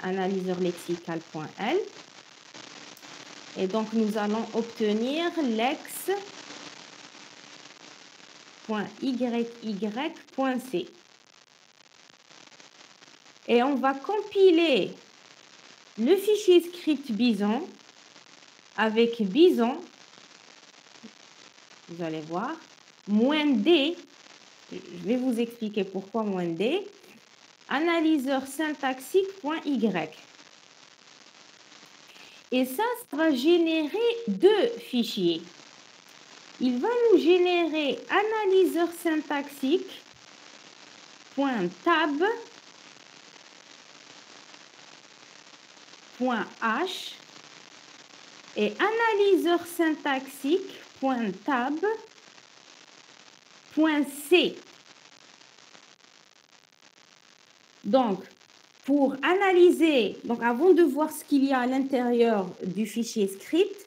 analyseur lexical.l. Et donc, nous allons obtenir lex.yy.c. Et on va compiler le fichier script Bison avec Bison, vous allez voir, -d, je vais vous expliquer pourquoi -d, analyseur syntaxique.y. Et ça va générer deux fichiers. Il va nous générer analyseur syntaxique.tab.h et analyseur syntaxique.tab.c. Donc, pour analyser, donc avant de voir ce qu'il y a à l'intérieur du fichier script,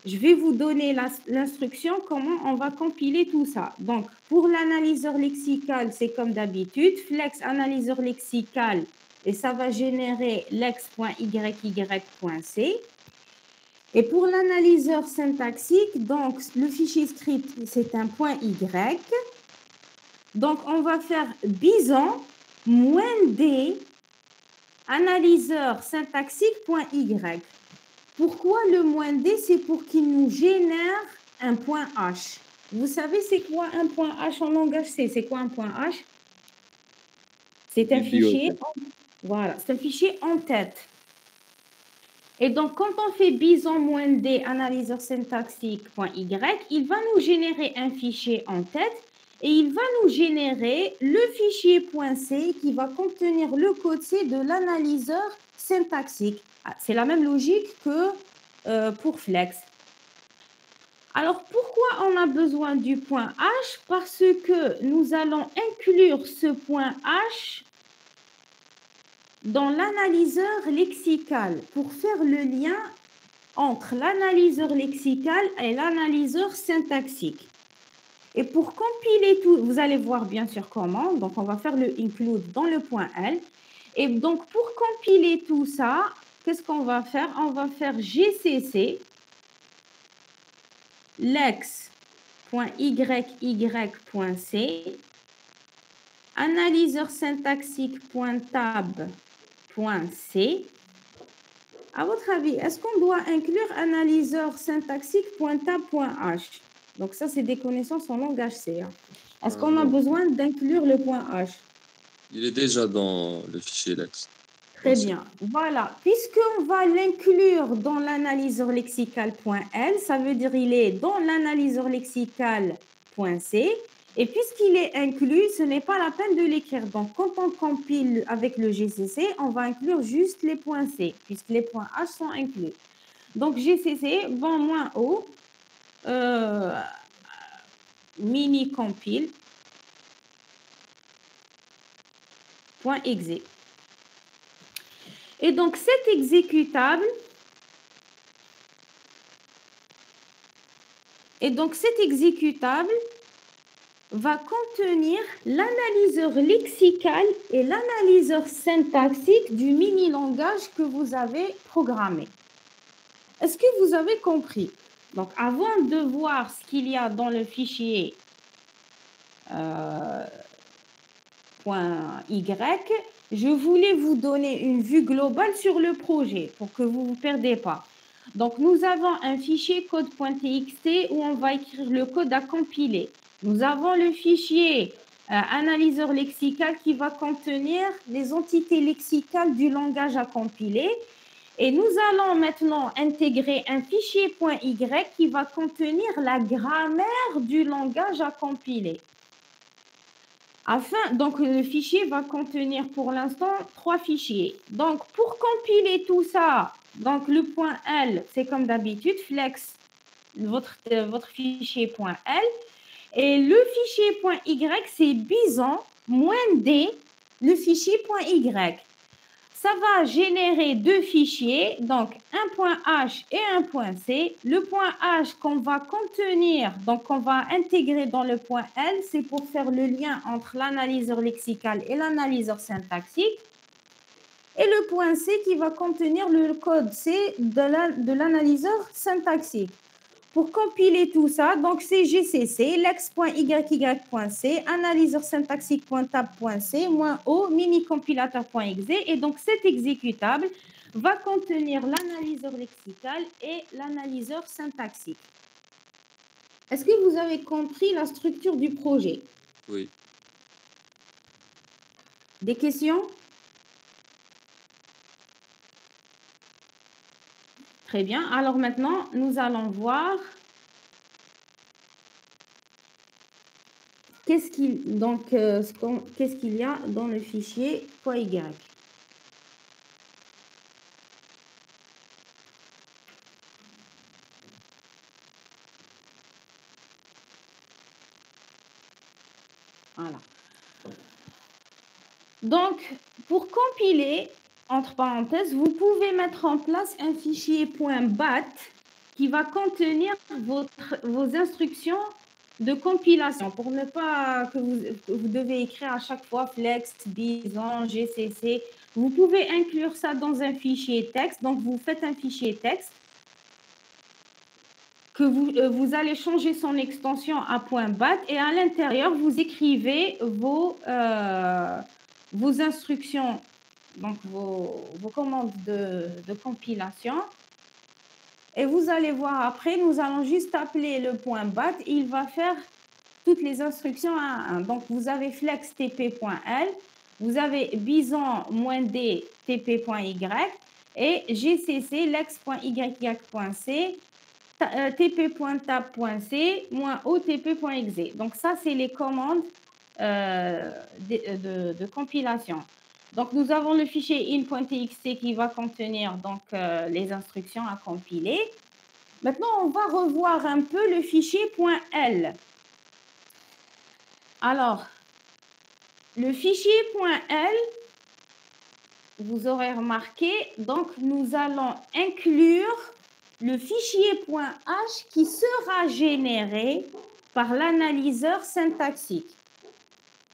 je vais vous donner l'instruction comment on va compiler tout ça. Donc, pour l'analyseur lexical, c'est comme d'habitude, flex analyseur lexical, et ça va générer lex.yy.c. Et pour l'analyseur syntaxique, donc le fichier script, c'est un .y. Donc, on va faire bison -d analyseur syntaxique.y. Pourquoi le -d? C'est pour qu'il nous génère un .h. Vous savez, c'est quoi un .h en langage C? C'est quoi un .h? C'est un fichier, voilà, c'est un fichier en tête. Et donc, quand on fait bison -d analyseur syntaxique.y, il va nous générer un fichier en tête et il va nous générer le fichier .c qui va contenir le code C de l'analyseur syntaxique. C'est la même logique que pour Flex. Alors, pourquoi on a besoin du .h? Parce que nous allons inclure ce .h dans l'analyseur lexical pour faire le lien entre l'analyseur lexical et l'analyseur syntaxique. Et pour compiler tout, vous allez voir bien sûr comment. Donc, on va faire le include dans le .l. Et donc, pour compiler tout ça, qu'est-ce qu'on va faire? On va faire gcc lex.yy.c analyseur syntaxique.tab.c. À votre avis, est-ce qu'on doit inclure analyseur syntaxique.tab.h? Donc ça, c'est des connaissances en langage C. Est-ce qu'on a besoin d'inclure le .h? Il est déjà dans le fichier lex. Très bien. Voilà. Puisqu'on va l'inclure dans l'analyseur lexical.l, ça veut dire il est dans l'analyseur lexical.c. Et puisqu'il est inclus, ce n'est pas la peine de l'écrire. Donc, quand on compile avec le GCC, on va inclure juste les points C, puisque les points H sont inclus. Donc, GCC, -o, mini compile, .exe. Et donc, cet exécutable, va contenir l'analyseur lexical et l'analyseur syntaxique du mini-langage que vous avez programmé. Est-ce que vous avez compris? Donc, avant de voir ce qu'il y a dans le fichier .y, je voulais vous donner une vue globale sur le projet pour que vous ne vous perdez pas. Donc, nous avons un fichier code.txt où on va écrire le code à compiler. Nous avons le fichier analyseur lexical qui va contenir les entités lexicales du langage à compiler. Et nous allons maintenant intégrer un fichier .y qui va contenir la grammaire du langage à compiler. Donc, le fichier va contenir pour l'instant 3 fichiers. Donc, pour compiler tout ça, donc le .l, c'est comme d'habitude, flex votre fichier .l. Et le fichier .y, c'est bison -d, le fichier .y. Ça va générer deux fichiers, donc un .h et un .c. Le .h qu'on va contenir, donc qu'on va intégrer dans le .l, c'est pour faire le lien entre l'analyseur lexical et l'analyseur syntaxique. et le point C qui va contenir le code C de l'analyseur syntaxique. Pour compiler tout ça, donc c'est GCC, lex.yy.c, analyseur syntaxique.tab.c, -o, mini-compilateur.exe. Et donc cet exécutable va contenir l'analyseur lexical et l'analyseur syntaxique. Est-ce que vous avez compris la structure du projet? Oui. Des questions? Très bien. Alors maintenant, nous allons voir qu'est-ce qu'il y a dans le fichier .y. Voilà. Donc, pour compiler, entre parenthèses, vous pouvez mettre en place un fichier .bat qui va contenir vos instructions de compilation pour ne pas que vous devez écrire à chaque fois flex, bison, GCC. Vous pouvez inclure ça dans un fichier texte. Donc, vous faites un fichier texte que vous allez changer son extension à .bat et à l'intérieur, vous écrivez vos instructions, donc vos commandes de compilation. Et vous allez voir après, nous allons juste appeler le .bat et il va faire toutes les instructions à un. Donc, vous avez flex tp.l, vous avez bison-d tp.y et gcc lex.yy.c tp.tab.c -otp.exe. Donc, ça, c'est les commandes de compilation. Donc, nous avons le fichier in.txt qui va contenir donc, les instructions à compiler. Maintenant, on va revoir un peu le fichier .l. Alors, le fichier .l, vous aurez remarqué, donc nous allons inclure le fichier .h qui sera généré par l'analyseur syntaxique.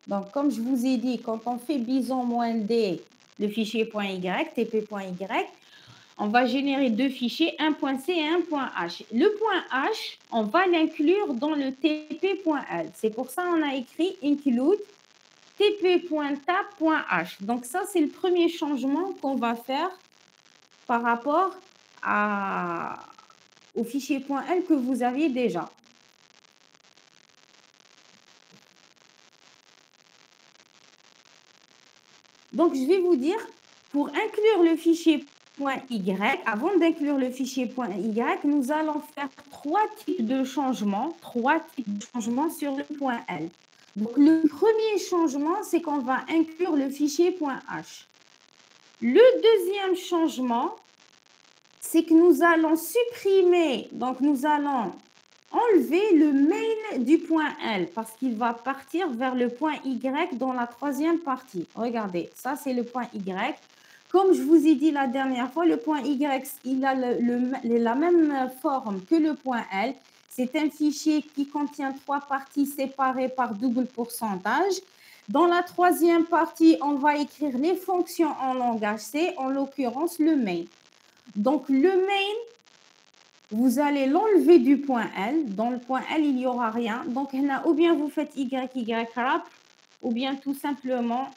Donc, comme je vous ai dit, quand on fait bison-d, le fichier .y, tp.y, on va générer deux fichiers, un .c et un .h. Le .h, on va l'inclure dans le tp.l. C'est pour ça qu'on a écrit include tp.tab.h. Donc, ça, c'est le premier changement qu'on va faire par rapport au fichier .l que vous aviez déjà. Donc, je vais vous dire, pour inclure le fichier .y, avant d'inclure le fichier .y, nous allons faire trois types de changements sur le .l. Donc, le premier changement, c'est qu'on va inclure le fichier .h. Le deuxième changement, c'est que nous allons supprimer, donc nous allons enlever le main du .l parce qu'il va partir vers le .y dans la troisième partie. Regardez, ça c'est le .y. Comme je vous ai dit la dernière fois, le .y, il a la même forme que le .l. C'est un fichier qui contient trois parties séparées par double pourcentage. Dans la troisième partie, on va écrire les fonctions en langage C, en l'occurrence le main. Donc, le main, vous allez l'enlever du .l. Dans le .l, il n'y aura rien. Donc, ou bien vous faites wrap, ou bien tout simplement,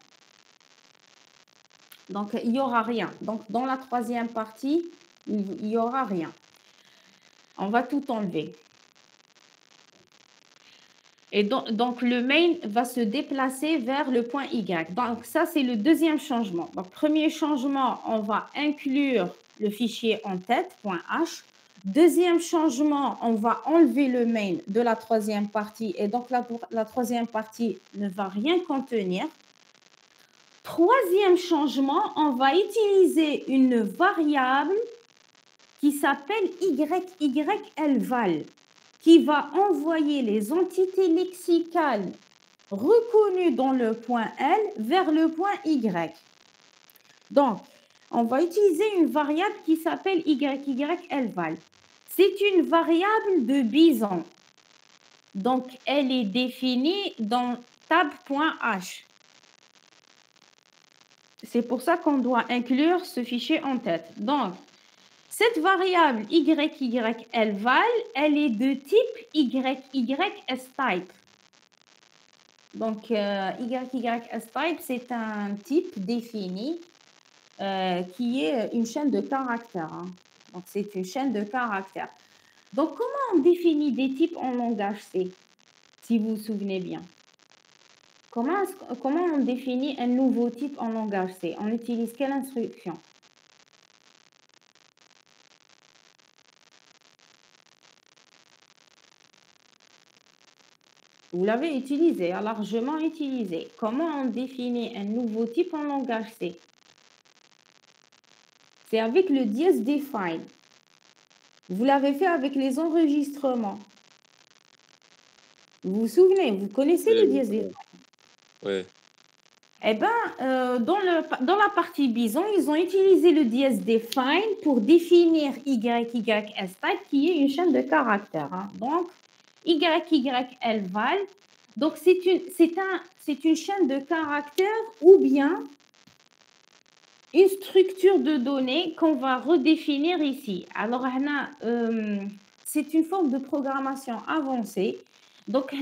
donc il n'y aura rien. Donc, dans la troisième partie, il n'y aura rien. On va tout enlever. Et donc, le main va se déplacer vers le .y. Donc, ça, c'est le deuxième changement. Donc, premier changement, on va inclure le fichier en tête, .h. Deuxième changement, on va enlever le main de la troisième partie. Et donc, la troisième partie ne va rien contenir. Troisième changement, on va utiliser une variable qui s'appelle YYLVAL, qui va envoyer les entités lexicales reconnues dans le .l vers le .y. Donc, on va utiliser une variable qui s'appelle YYLVAL. C'est une variable de bison. Donc, elle est définie dans tab.h. C'est pour ça qu'on doit inclure ce fichier en tête. Donc, cette variable YYLVal, elle est de type YYSType. Donc, YYSType, c'est un type défini qui est une chaîne de caractères. Hein. Donc, c'est une chaîne de caractères. Donc, comment on définit des types en langage C, si vous vous souvenez bien? Comment on définit un nouveau type en langage C? On utilise quelle instruction? Vous l'avez utilisé, largement utilisé. Comment on définit un nouveau type en langage C? C'est avec le dièse define. Vous l'avez fait avec les enregistrements. Vous vous souvenez, vous connaissez le dièse define? Oui. Eh bien, dans la partie Bison, ils ont utilisé le dièse define pour définir YYSType, qui est une chaîne de caractères. Hein. Donc, YYLVal. Donc, c'est une chaîne de caractères ou bien une structure de données qu'on va redéfinir ici. Alors, c'est une forme de programmation avancée. Donc,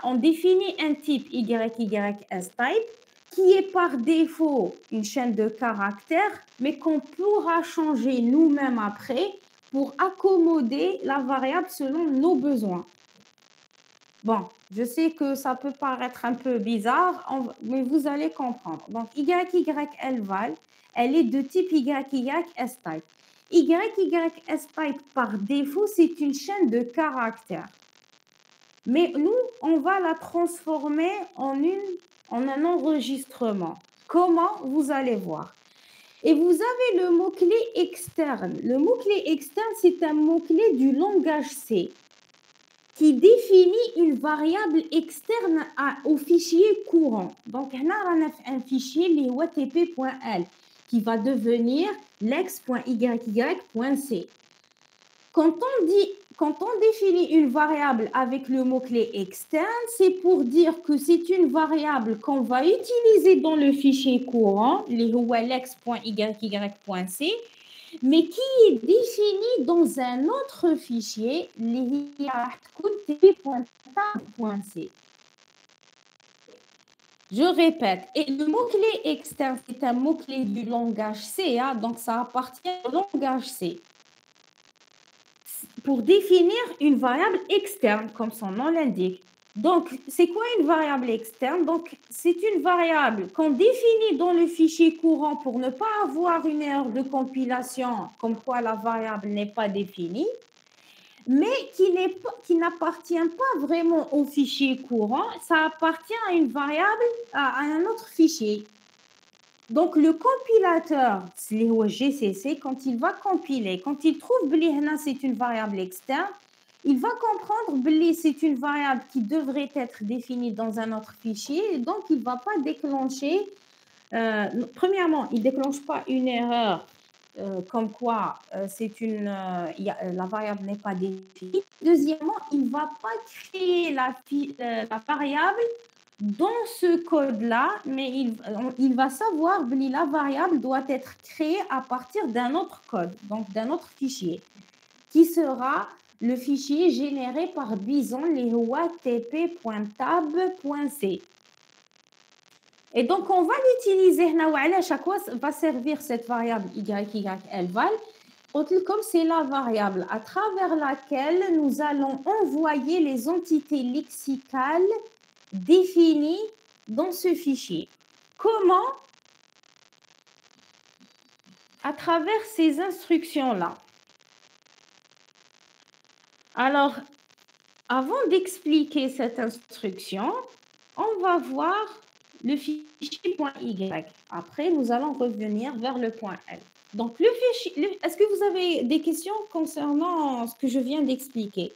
on définit un type YYSType qui est par défaut une chaîne de caractères, mais qu'on pourra changer nous-mêmes après pour accommoder la variable selon nos besoins. Bon, je sais que ça peut paraître un peu bizarre, mais vous allez comprendre. Donc, YYLVal, elle est de type YYSType. YYSType, par défaut, c'est une chaîne de caractères. Mais nous, on va la transformer en un enregistrement. Comment? Vous allez voir. Et vous avez le mot-clé externe. Le mot-clé externe, c'est un mot-clé du langage C qui définit une variable externe au fichier courant. Donc, on a un fichier, tp.l, qui va devenir lex.yy.c. Quand on définit une variable avec le mot-clé externe, c'est pour dire que c'est une variable qu'on va utiliser dans le fichier courant, lex.yy.c, mais qui est définie dans un autre fichier, tp.tab.c. Je répète, et le mot-clé externe, c'est un mot-clé du langage C, hein, donc ça appartient au langage C. Pour définir une variable externe, comme son nom l'indique. Donc, c'est quoi une variable externe? Donc, c'est une variable qu'on définit dans le fichier courant pour ne pas avoir une erreur de compilation, comme quoi la variable n'est pas définie, mais qui n'appartient pas vraiment au fichier courant, ça appartient à une variable, à un autre fichier. Donc, le compilateur, le GCC, quand il va compiler, quand il trouve que c'est une variable externe, il va comprendre que c'est une variable qui devrait être définie dans un autre fichier, et donc il ne va pas déclencher, premièrement, il ne déclenche pas une erreur comme quoi la variable n'est pas définie. Deuxièmement, il ne va pas créer la variable dans ce code-là, mais il va savoir que la variable doit être créée à partir d'un autre code, donc d'un autre fichier, qui sera le fichier généré par Bison, tp.tab.c. Et donc, on va l'utiliser, à chaque fois, va servir cette variable YYLVal, comme c'est la variable à travers laquelle nous allons envoyer les entités lexicales définies dans ce fichier. Comment? À travers ces instructions-là. Alors, avant d'expliquer cette instruction, on va voir le fichier .y. Après, nous allons revenir vers le .l. Donc, le fichier, est-ce que vous avez des questions concernant ce que je viens d'expliquer?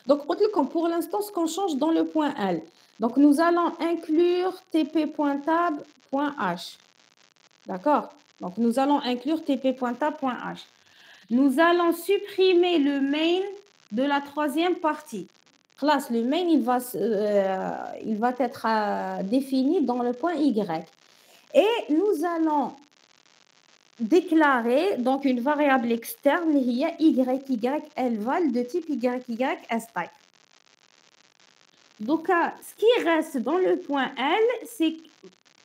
Donc, pour l'instant, ce qu'on change dans le .l. Donc, nous allons inclure tp.tab.h. D'accord? Donc, nous allons inclure tp.tab.h. Nous allons supprimer le main de la troisième partie. Classe, le main, il va être défini dans le .y. Et nous allons déclarer donc une variable externe qui est YYLval de type YYStype. Donc, ce qui reste dans le point L, c'est que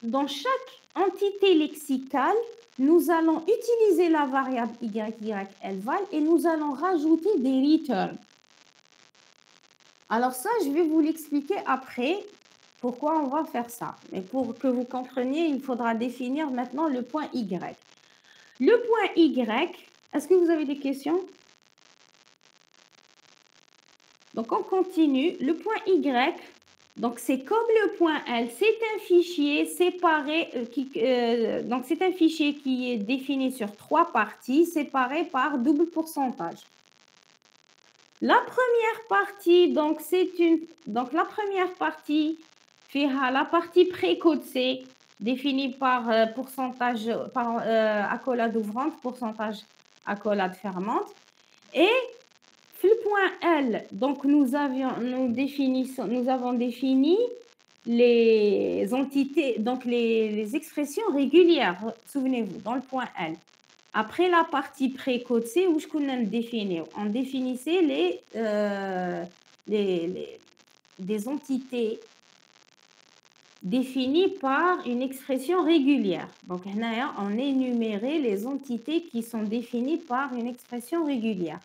dans chaque entité lexicale, nous allons utiliser la variable YYLval et nous allons rajouter des returns. Alors ça, je vais vous l'expliquer après, pourquoi on va faire ça. Mais pour que vous compreniez, il faudra définir maintenant le point Y. Le point Y, est-ce que vous avez des questions? Donc, on continue. Le point Y, donc c'est comme le point L, c'est un fichier séparé, donc c'est un fichier qui est défini sur 3 parties séparées par double pourcentage. La première partie, donc la première partie, la partie précodée définie par pourcentage, par accolade ouvrante, pourcentage accolade fermante. Et le point L, donc nous avons défini les entités, donc les expressions régulières, souvenez-vous, dans le point L. Après la partie précodée, où je connais définir, on définissait des entités définies par une expression régulière. Donc, on énumérait les entités qui sont définies par une expression régulière.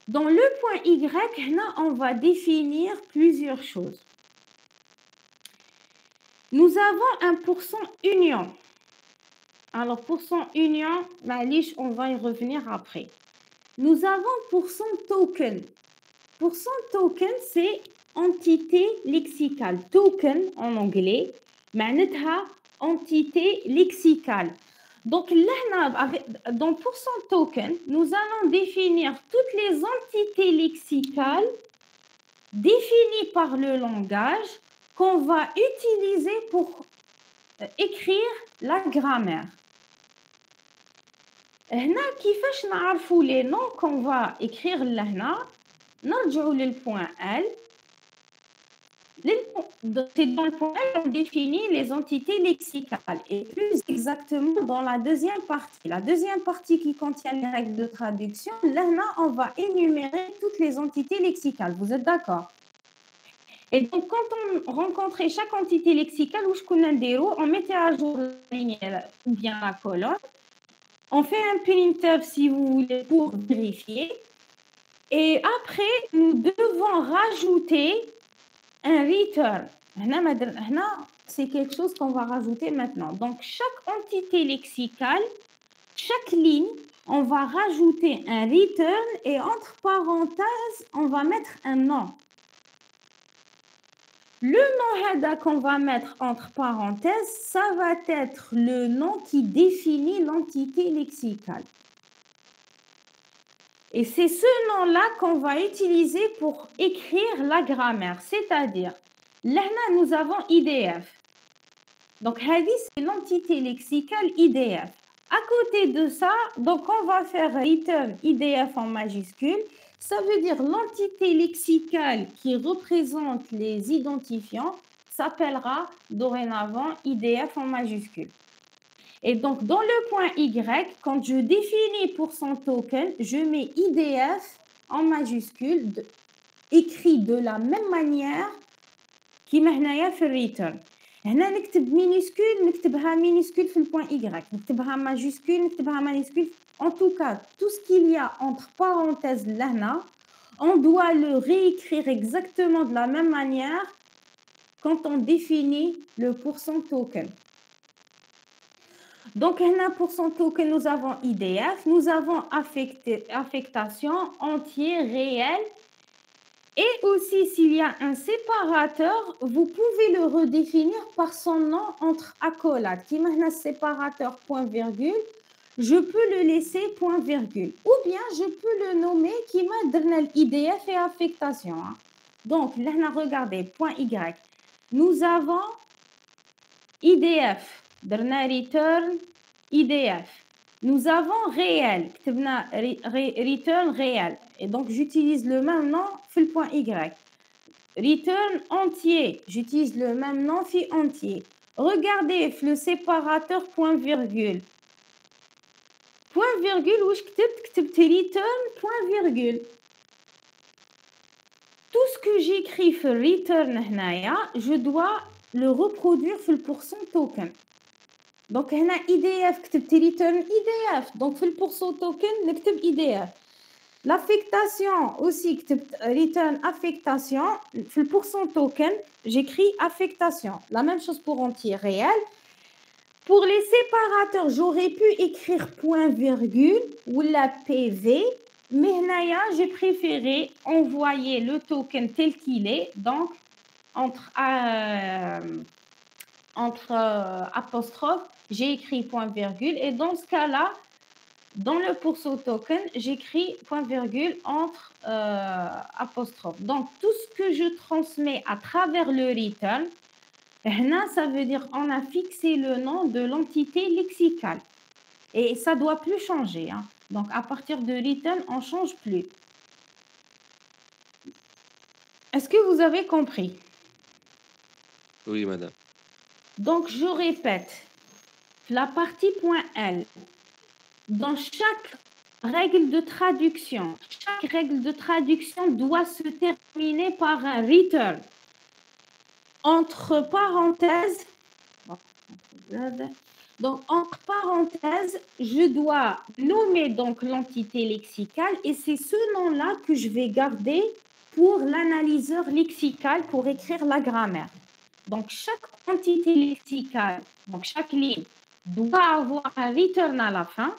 Dans le point Y, on va définir plusieurs choses. Nous avons un pourcent union. Alors, pourcent union, on va y revenir après. Nous avons pourcent token. Pourcent token, c'est entité lexicale. Token en anglais, معناتها entité lexicale. Donc, dans pourcent token, nous allons définir toutes les entités lexicales définies par le langage qu'on va utiliser pour écrire la grammaire. هنا كيفاش نعرفوا les noms qu'on va écrire لهنا نرجعوا للpoint L. C'est dans le point L on définit les entités lexicales et plus exactement dans la deuxième partie. La deuxième partie qui contient les règles de traduction, là on va énumérer toutes les entités lexicales. Vous êtes d'accord? Et donc quand on rencontrait chaque entité lexicale, où je connais des roues, on mettait à jour la ligne ou bien la colonne. On fait un printf si vous voulez pour vérifier. Et après, nous devons rajouter un return. C'est quelque chose qu'on va rajouter maintenant. Donc, chaque entité lexicale, chaque ligne, on va rajouter un return et entre parenthèses, on va mettre un nom. Le nom qu'on va mettre entre parenthèses, ça va être le nom qui définit l'entité lexicale. Et c'est ce nom-là qu'on va utiliser pour écrire la grammaire. C'est-à-dire, là, nous avons IDF. Donc, c'est l'entité lexicale IDF. À côté de ça, donc on va faire return IDF en majuscule. Ça veut dire l'entité lexicale qui représente les identifiants s'appellera dorénavant IDF en majuscule. Et donc, dans le point Y, quand je définis pourcent token, je mets IDF en majuscule, écrit de la même manière كيما هنايا في الريتيرن. هنا نكتب minuscule, نكتبها minuscule في البوان Y, نكتبها majuscule, نكتبها minuscule. En tout cas, tout ce qu'il y a entre parenthèses là, on doit le réécrire exactement de la même manière quand on définit le pourcent token. Donc, pour son token, nous avons IDF, nous avons affectation entier, réel. Et aussi, s'il y a un séparateur, vous pouvez le redéfinir par son nom entre accolades. Qui maintenant séparateur point-virgule, je peux le laisser point-virgule. Ou bien, je peux le nommer qui m'a donné IDF et affectation. Donc, là, regardez, point Y. Nous avons IDF. Return IDF. Nous avons réel. Return réel. Et donc, j'utilise le même nom في point Y. Return entier. J'utilise le même nom في entier. Regardez le séparateur point-virgule. Point-virgule, où je كتبت return point-virgule. Tout ce que j'écris sur return هنايا, je dois le reproduire sur le pourcent token. Donc هنا IDF كتبت return IDF. Donc sur le pourcent token نكتب IDF. L'affectation aussi كتبت return affectation. Sur le pourcent token, j'écris affectation. La même chose pour entier réel. Pour les séparateurs, j'aurais pu écrire point-virgule ou la PV, mais هنايا, j'ai préféré envoyer le token tel qu'il est, donc entre apostrophe, j'ai écrit point-virgule, et dans ce cas-là, dans le pourcent token, j'écris point-virgule entre apostrophe. Donc, tout ce que je transmets à travers le return, ça veut dire qu'on a fixé le nom de l'entité lexicale. Et ça ne doit plus changer. Hein. Donc, à partir de return, on ne change plus. Est-ce que vous avez compris? Oui, madame. Donc, je répète. La partie .L, dans chaque règle de traduction, chaque règle de traduction doit se terminer par un return. Entre parenthèses, donc entre parenthèses, je dois nommer donc l'entité lexicale et c'est ce nom-là que je vais garder pour l'analyseur lexical pour écrire la grammaire. Donc chaque entité lexicale, donc chaque ligne doit avoir un return à la fin.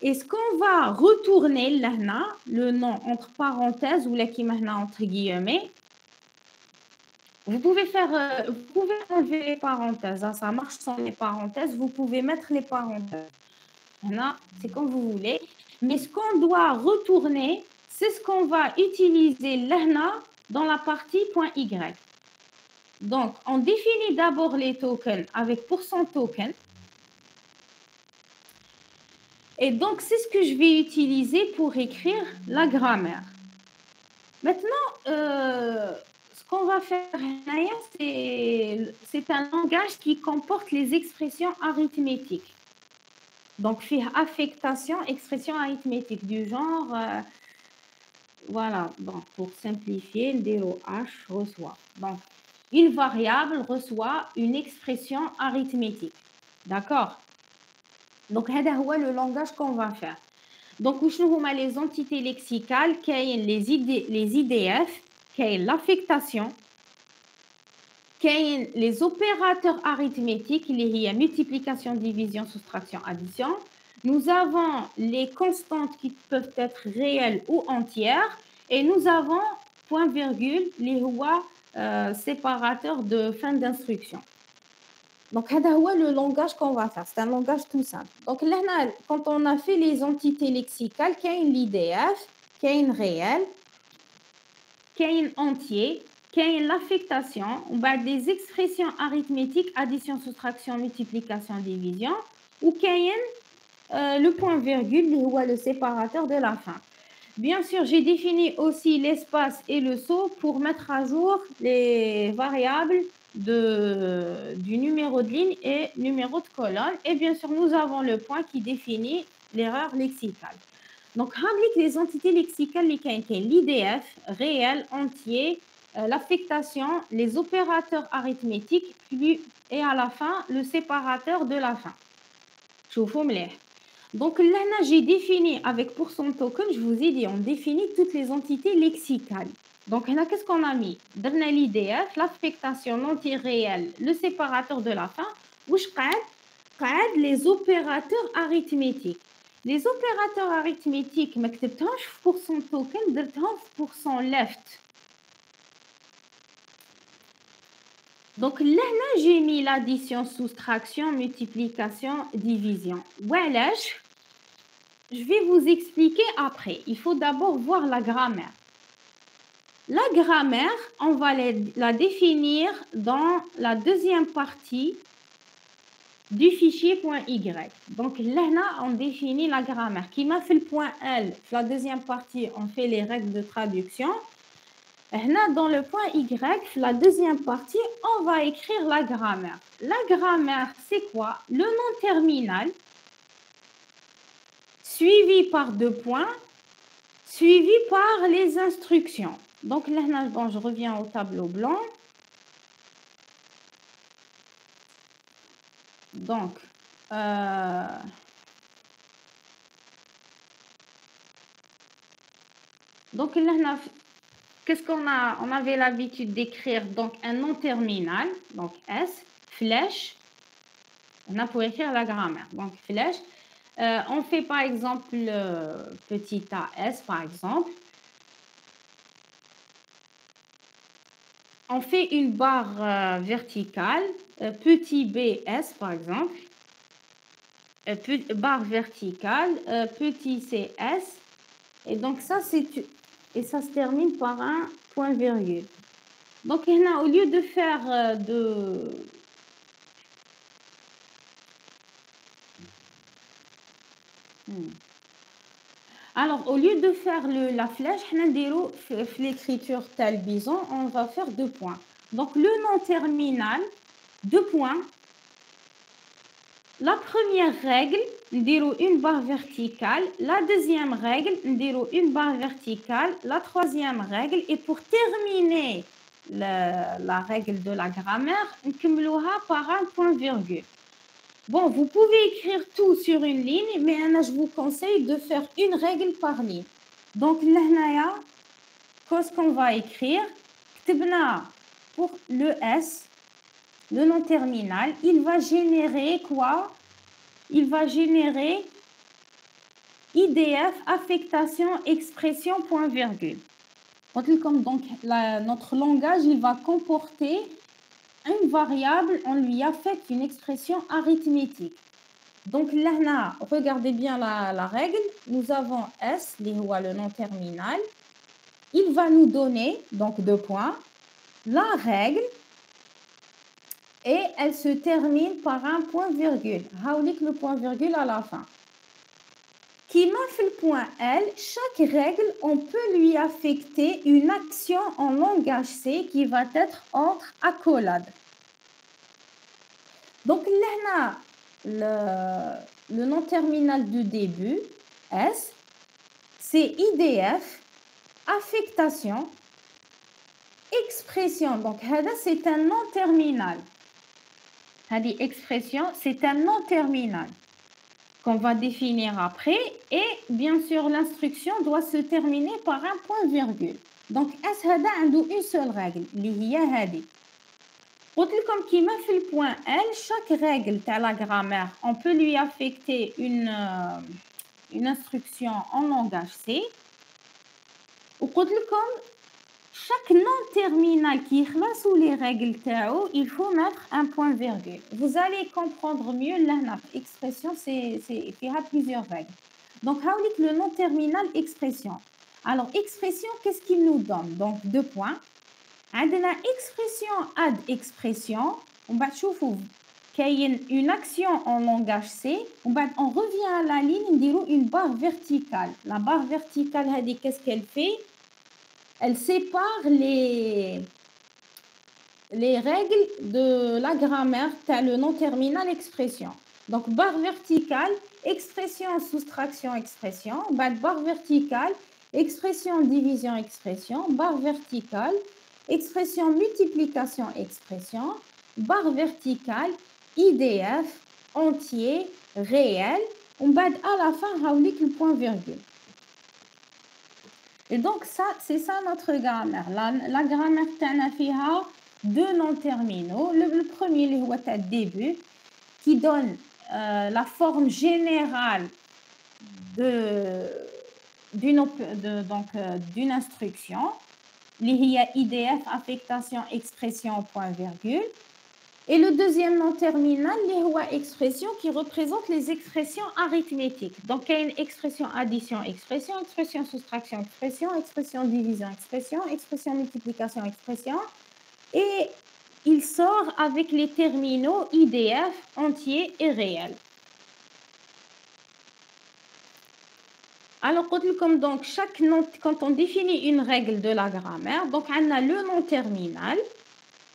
Et ce qu'on va retourner là, le nom entre parenthèses ou là qui maintenant entre guillemets. Vous pouvez enlever les parenthèses, hein, ça marche sans les parenthèses, vous pouvez mettre les parenthèses. C'est comme vous voulez. Mais ce qu'on doit retourner, c'est ce qu'on va utiliser là dans la partie .y. Donc, on définit d'abord les tokens avec pourcent token. Et donc, c'est ce que je vais utiliser pour écrire la grammaire. Maintenant, ce qu'on va faire, c'est un langage qui comporte les expressions arithmétiques. Donc, fait affectation, expression arithmétique du genre, voilà, donc pour simplifier, 0H reçoit. Donc, une variable reçoit une expression arithmétique. D'accord? Donc, c'est le langage qu'on va faire. Donc, où sont les entités lexicales, les IDF, l'affectation, les opérateurs arithmétiques, il y a multiplication, division, soustraction, addition. Nous avons les constantes qui peuvent être réelles ou entières. Et nous avons point virgule, les séparateurs de fin d'instruction. Donc, c'est le langage qu'on va faire. C'est un langage tout simple. Donc, là, quand on a fait les entités lexicales, il y a l'IDF, il y a réel, il y a entier, il y a l'affectation, on a des expressions arithmétiques, addition, soustraction, multiplication, division, ou il y a le point virgule, le séparateur de la fin. Bien sûr, j'ai défini aussi l'espace et le saut pour mettre à jour les variables du numéro de ligne et numéro de colonne. Et bien sûr, nous avons le point qui définit l'erreur lexicale. Donc, les entités lexicales, l'IDF, réel, entier, l'affectation, les opérateurs arithmétiques, et à la fin, le séparateur de la fin. Donc, là, j'ai défini avec pourcent token, je vous ai dit, on définit toutes les entités lexicales. Donc, là, qu'est-ce qu'on a mis? Dans l'IDF, l'affectation anti-réelle, le séparateur de la fin, où je prête les opérateurs arithmétiques. Les opérateurs arithmétiques, je n'ai pas pourcent token, je n'ai pourcent left. Donc, là, j'ai mis l'addition, soustraction, multiplication, division. Voilà, je vais vous expliquer après. Il faut d'abord voir la grammaire. La grammaire, on va la définir dans la deuxième partie du fichier .y. Donc là, on définit la grammaire. Qui m'a fait le point L, la deuxième partie, on fait les règles de traduction. Là, dans le point Y, la deuxième partie, on va écrire la grammaire. La grammaire, c'est quoi? Le nom terminal, suivi par deux points, suivi par les instructions. Donc là, bon, je reviens au tableau blanc. Donc, là, qu'est-ce qu'on a? On avait l'habitude d'écrire donc un nom terminal, donc S, flèche. On a pour écrire la grammaire. Donc, flèche. On fait par exemple petit a s, par exemple. On fait une barre verticale, petit bs, par exemple. Barre verticale, petit cs. Et donc, ça, ça se termine par un point virgule. Donc, au lieu de faire Alors, au lieu de faire la flèche, l'écriture tel bison, on va faire deux points. Donc, le nom terminal, deux points. La première règle, une barre verticale. La deuxième règle, une barre verticale. La troisième règle, et pour terminer la règle de la grammaire, on par un point virgule. Bon, vous pouvez écrire tout sur une ligne, mais je vous conseille de faire une règle par ligne. Donc, là, qu'est-ce qu'on va écrire? Pour le S, le nom terminal, il va générer quoi? Il va générer IDF, affectation, expression, point virgule. Donc, notre langage, il va comporter une variable, on lui affecte une expression arithmétique. Donc là, regardez bien la règle. Nous avons S, le nom terminal. Il va nous donner, donc deux points, la règle, et elle se termine par un point virgule. Haoulik le point virgule à la fin. Qui m'a fait le point L, chaque règle, on peut lui affecter une action en langage C qui va être entre accolades. Donc là, le nom terminal du début, S, c'est IDF, affectation, expression. Donc, c'est un nom terminal. Expression, c'est un nom terminal qu'on va définir après. Et bien sûr, l'instruction doit se terminer par un point virgule. Donc, S, a une seule règle, comme qui m'a fait le point L, chaque règle de la grammaire, on peut lui affecter une instruction en langage C. Ou comme chaque nom terminal qui est sous les règles TAO, il faut mettre un point virgule. Vous allez comprendre mieux l'expression, il y a plusieurs règles. Donc, le nom terminal expression. Alors, expression, qu'est-ce qu'il nous donne? Donc, deux points. عندنا expression add expression. On va voir qu'il y a une action en langage C. On revient à la ligne, on dirait une barre verticale. La barre verticale, qu'est-ce qu'elle fait? Elle sépare les règles de la grammaire, le nom terminal expression. Donc, barre verticale, expression, soustraction, expression. Barre verticale, expression, division, expression. Barre verticale, expression, multiplication, expression. Barre verticale, IDF, entier, réel. On va à la fin, le point virgule. Et donc, c'est ça notre grammaire. La grammaire, a deux noms terminaux. Le premier, c'est le début, qui donne la forme générale d'une instruction. Il y a IDF, affectation, expression, point virgule. Et le deuxième nom terminal, c'est expression qui représente les expressions arithmétiques. Donc, il y a une expression addition, expression soustraction, expression division, expression multiplication, expression. Et il sort avec les terminaux IDF, entier et réel. Alors, comme donc, chaque nom, quand on définit une règle de la grammaire, donc on a le nom terminal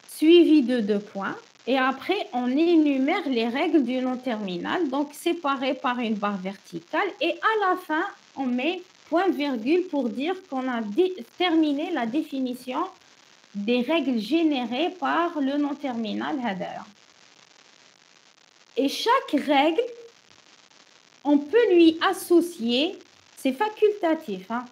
suivi de 2 points et après on énumère les règles du nom terminal, donc séparées par une barre verticale et à la fin on met point virgule pour dire qu'on a terminé la définition des règles générées par le nom terminal header. Et chaque règle, on peut lui associer, c'est facultatif, hein,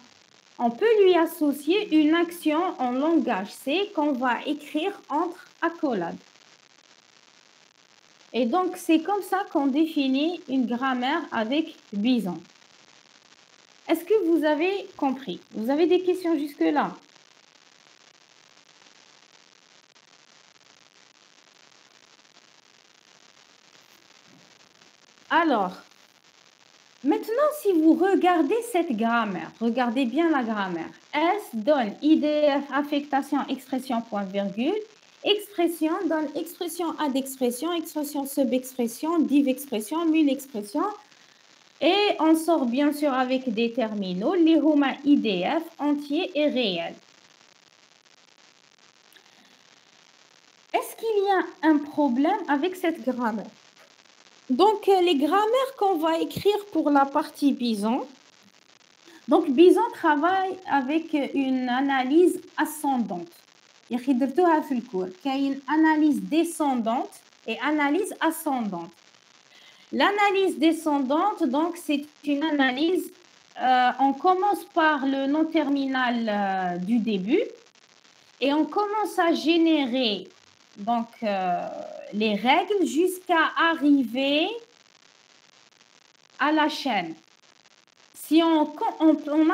on peut lui associer une action en langage C qu'on va écrire entre accolades. Et donc, c'est comme ça qu'on définit une grammaire avec Bison. Est-ce que vous avez compris? Vous avez des questions jusque-là? Alors, maintenant, si vous regardez cette grammaire, regardez bien la grammaire. S donne IDF, affectation, expression, point virgule. Expression donne expression ad expression, expression sub-expression, div-expression, mule-expression. Et on sort bien sûr avec des terminaux, les homa IDF, entier et réel. Est-ce qu'il y a un problème avec cette grammaire? Donc, les grammaires qu'on va écrire pour la partie Bison. Donc, Bison travaille avec une analyse ascendante. Il y a une analyse descendante et analyse ascendante. L'analyse descendante, donc, c'est une analyse, on commence par le nom terminal du début et on commence à générer donc, les règles jusqu'à arriver à la chaîne. Si on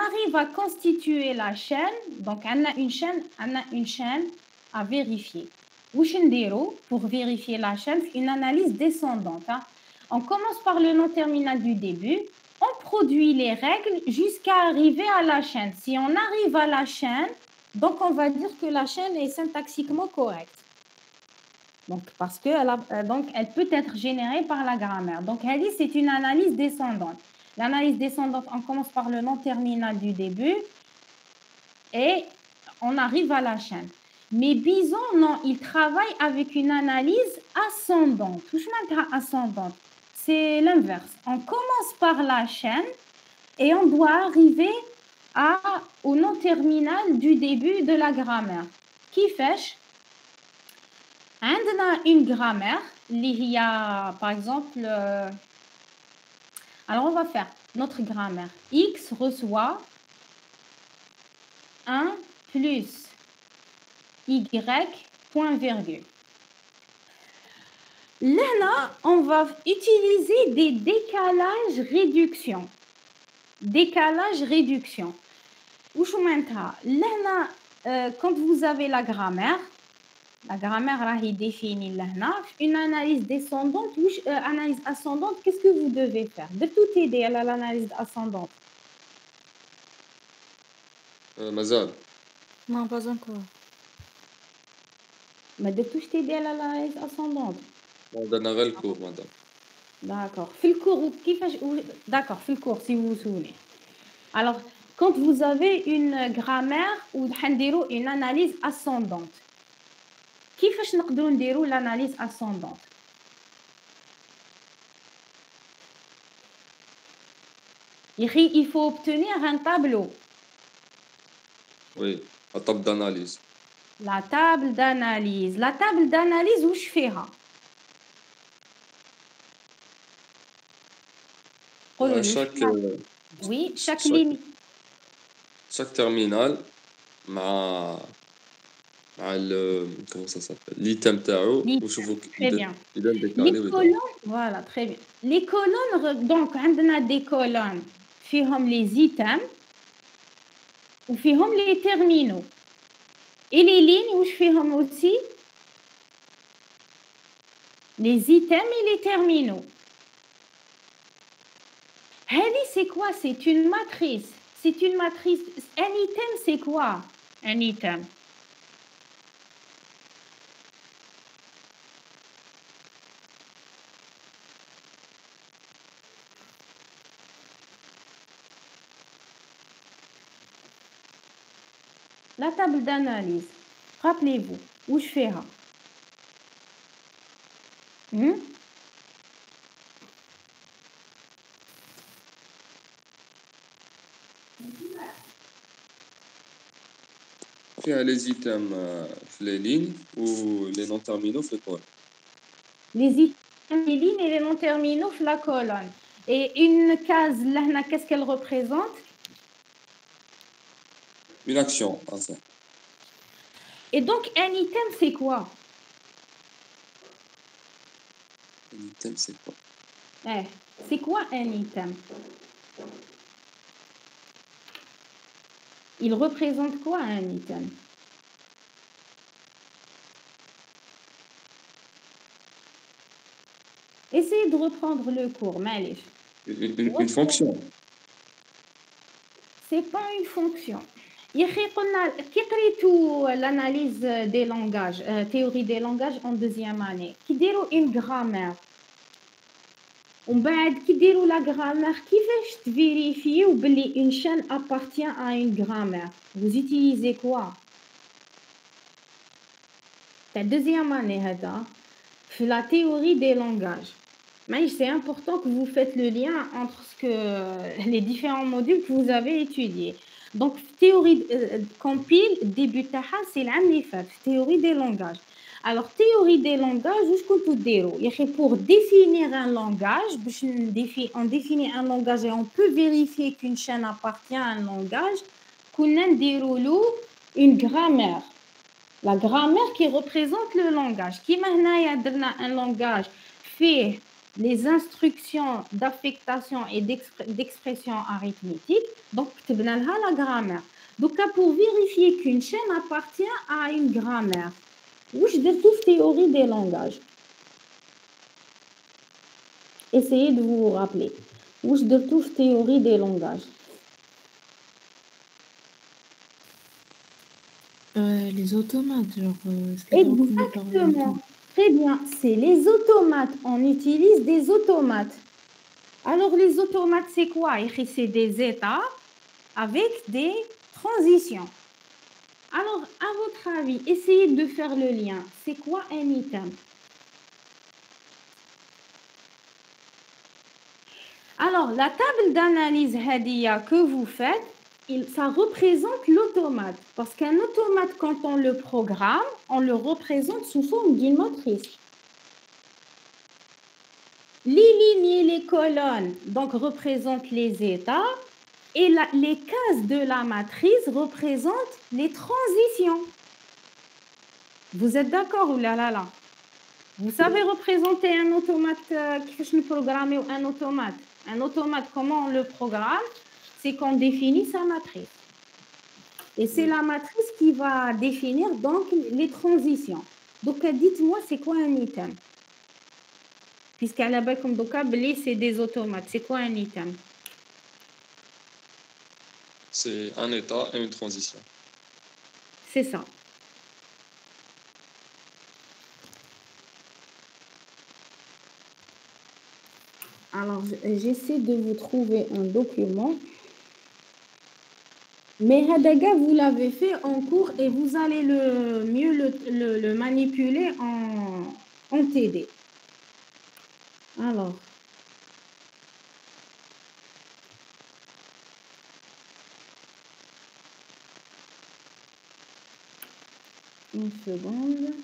arrive à constituer la chaîne, donc on a une chaîne à vérifier. Pour vérifier la chaîne, une analyse descendante. Hein. On commence par le nom terminal du début, on produit les règles jusqu'à arriver à la chaîne. Si on arrive à la chaîne, donc on va dire que la chaîne est syntaxiquement correcte. Donc, parce qu'elle elle peut être générée par la grammaire. Donc, c'est une analyse descendante. L'analyse descendante, on commence par le nom terminal du début et on arrive à la chaîne. Mais Bison, non, il travaille avec une analyse ascendante. Ascendante, c'est l'inverse. On commence par la chaîne et on doit arriver au nom terminal du début de la grammaire. Qui fait une grammaire, il y a par exemple, alors on va faire notre grammaire. X reçoit 1 plus Y, point virgule. Là, on va utiliser des décalages réduction. Décalage réduction. Là, quand vous avez la grammaire est définie là. Une analyse descendante, analyse ascendante, qu'est-ce que vous devez faire? De tout aider à l'analyse ascendante. مازال Non, pas encore. Mais de tout aider à l'analyse ascendante. درنا غير الكور مدام. D'accord. D'accord, في le cours, si vous vous souvenez. Alors, quand vous avez une grammaire ou une analyse ascendante, كيفاش نقدروا نديروا l'analyse ascendante? Il faut obtenir un tableau. Oui, la table d'analyse. La table d'analyse. La table d'analyse, où je fais ça? Oui, chaque ligne. Chaque terminal, comment ça s'appelle? L'item تاعو وشوفوا très bien. Les colonnes, voilà, très bien. Les colonnes, donc, on a des colonnes, فيهم les items, ou فيهم les terminaux. Et les lignes, où je fais aussi les items et les terminaux. C'est quoi? C'est une matrice. C'est une matrice. Un item, c'est quoi? Un item. La table d'analyse. Rappelez-vous, où je fais فيها les items في les lignes ou les non terminaux في الكول. Les items, les lignes et les non terminaux في la colonne. Et une case là, qu'est-ce qu'elle représente? Une action, ça. Et donc un item c'est quoi? Un item c'est quoi? C'est quoi un item? Il représente quoi un item? Essayez de reprendre le cours, Malif. Une fonction. C'est pas une fonction. Qui قريتوا l'analyse des langages, théorie des langages en deuxième année. Qui ديروا une grammaire. ومن بعد كي ديروا la grammaire كيفاش تفيريفيو بلي une chaîne appartient à une grammaire. Vous utilisez quoi? La deuxième année هذا في la théorie des langages. Mais c'est important que vous faites le lien entre les différents modules que vous avez étudiés. Donc, théorie compile, début taha, c'est l'année faite, théorie des langages. Alors, théorie des langages, où est-ce que pour définir un langage, on définit un langage et on peut vérifier qu'une chaîne appartient à un langage, qu'on a une grammaire. La grammaire qui représente le langage. Qui maintenant un langage fait les instructions d'affectation et d'expression arithmétique, donc tu as la grammaire. Donc pour vérifier qu'une chaîne appartient à une grammaire, où je découvre théorie des langages. Essayez de vous rappeler. Où je découvre théorie des langages. Les automates, genre. Exactement. Très bien. C'est les automates. On utilise des automates. Alors, les automates, c'est quoi? C'est des états avec des transitions. Alors, à votre avis, essayez de faire le lien. C'est quoi un item? Alors, la table d'analyse Hadia que vous faites, ça représente l'automate. Parce qu'un automate, quand on le programme, on le représente sous forme d'une matrice. Les lignes et les colonnes donc, représentent les états et les cases de la matrice représentent les transitions. Vous êtes d'accord ou là? Vous savez représenter un automate, je programmer un automate. Un automate, comment on le programme? C'est qu'on définit sa matrice. Et c'est la matrice qui va définir donc les transitions. Donc dites-moi, c'est quoi un item? Puisqu'à la base, comme vocabulaire, c'est des automates. C'est quoi un item? C'est un état et une transition. C'est ça. Alors, j'essaie de vous trouver un document. Mais Hadaga, vous l'avez fait en cours et vous allez mieux le manipuler en TD. Alors. Une seconde.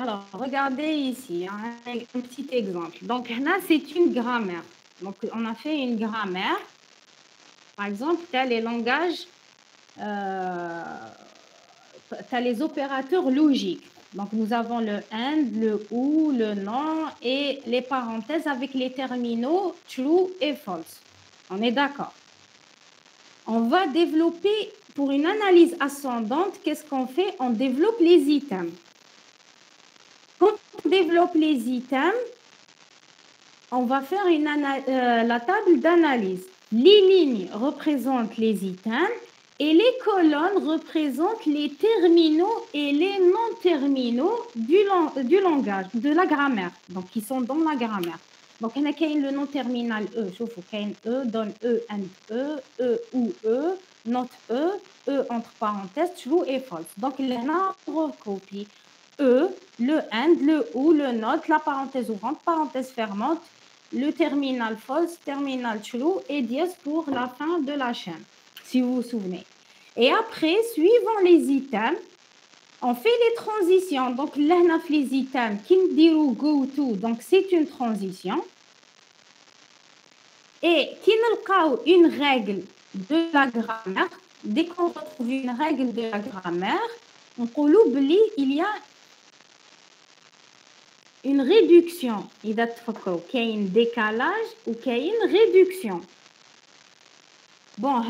Alors, regardez ici, hein, un petit exemple. Donc, là, c'est une grammaire. Donc, on a fait une grammaire. Par exemple, tu as les langages, tu as les opérateurs logiques. Donc, nous avons le and, le ou, le non et les parenthèses avec les terminaux true et false. On est d'accord. On va développer, pour une analyse ascendante, qu'est-ce qu'on fait? On développe les items. Quand on développe les items, on va faire la table d'analyse. Les lignes représentent les items et les colonnes représentent les terminaux et les non-terminaux du langage, de la grammaire, donc qui sont dans la grammaire. Donc, on a le non-terminal E, شوفوا كاين E, donne E and E ou E, not E entre parenthèses, true et false. Donc, là, on recopie E, le and, le ou, le not, la parenthèse ouvrante, parenthèse fermante, le terminal false, terminal true et dièse pour la fin de la chaîne, si vous vous souvenez. Et après, suivant les items, on fait les transitions. Donc, là, on a les items qui me diront go to, donc c'est une transition. Et qui nous une règle de la grammaire, dès qu'on retrouve une règle de la grammaire, on oublie, il y a une réduction. Il y a un décalage ou une réduction. Bon,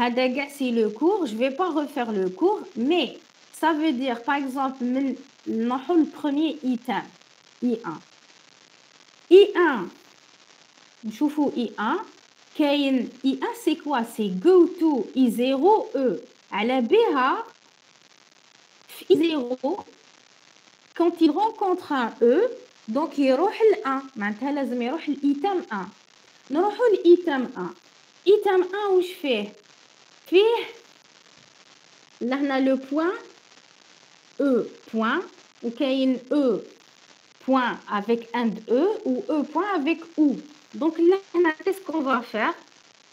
c'est le cours. Je ne vais pas refaire le cours, mais ça veut dire, par exemple, le premier item, I1. I1, نشوفوا I1. I1, c'est quoi? C'est go to I0 E. على بها I0, quand il rencontre un E, donc il يروح ل 1. معناتها لازم يروح لإيتام 1. نروحوا لإيتام 1. إيتام 1 واش فيه؟ فيه لهنا لو بوين E point ou كاين E point avec and E ou E point avec ou. Donc là, qu'est-ce qu'on va faire?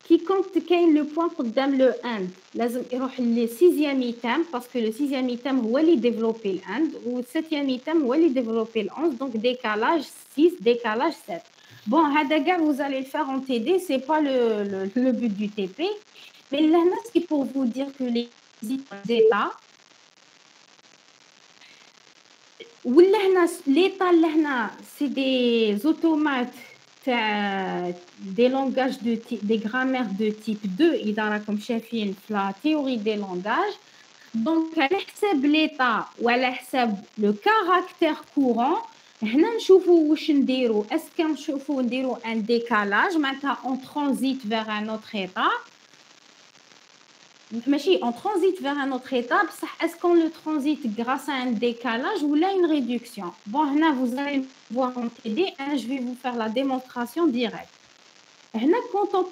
Qui compte كاين le point قدام le and لازم يروح le sixième item parce que le sixième item هو اللي développé le and ou le septième item هو اللي développé le 11, donc décalage 6, décalage 7. Bon, هذا vous allez le faire en TD, c'est pas le but du TP, mais là c'est pour vous dire que les états l'état là c'est des automates, des langages de type, des grammaires de type 2 إذا راكم شايفين في la théorie des langages. Donc على حساب l'état وعلى حساب le caractère courant هنا نشوفوا واش نديروا. est-ce que نشوفوا نديروا un décalage معناتها on transite vers un autre état. ماشي on transite vers un autre état بصح est-ce qu'on le transite grâce à un décalage ou là une réduction. Bon هنا vous allez voir en TD, je vais vous faire la démonstration directe. هنا quand on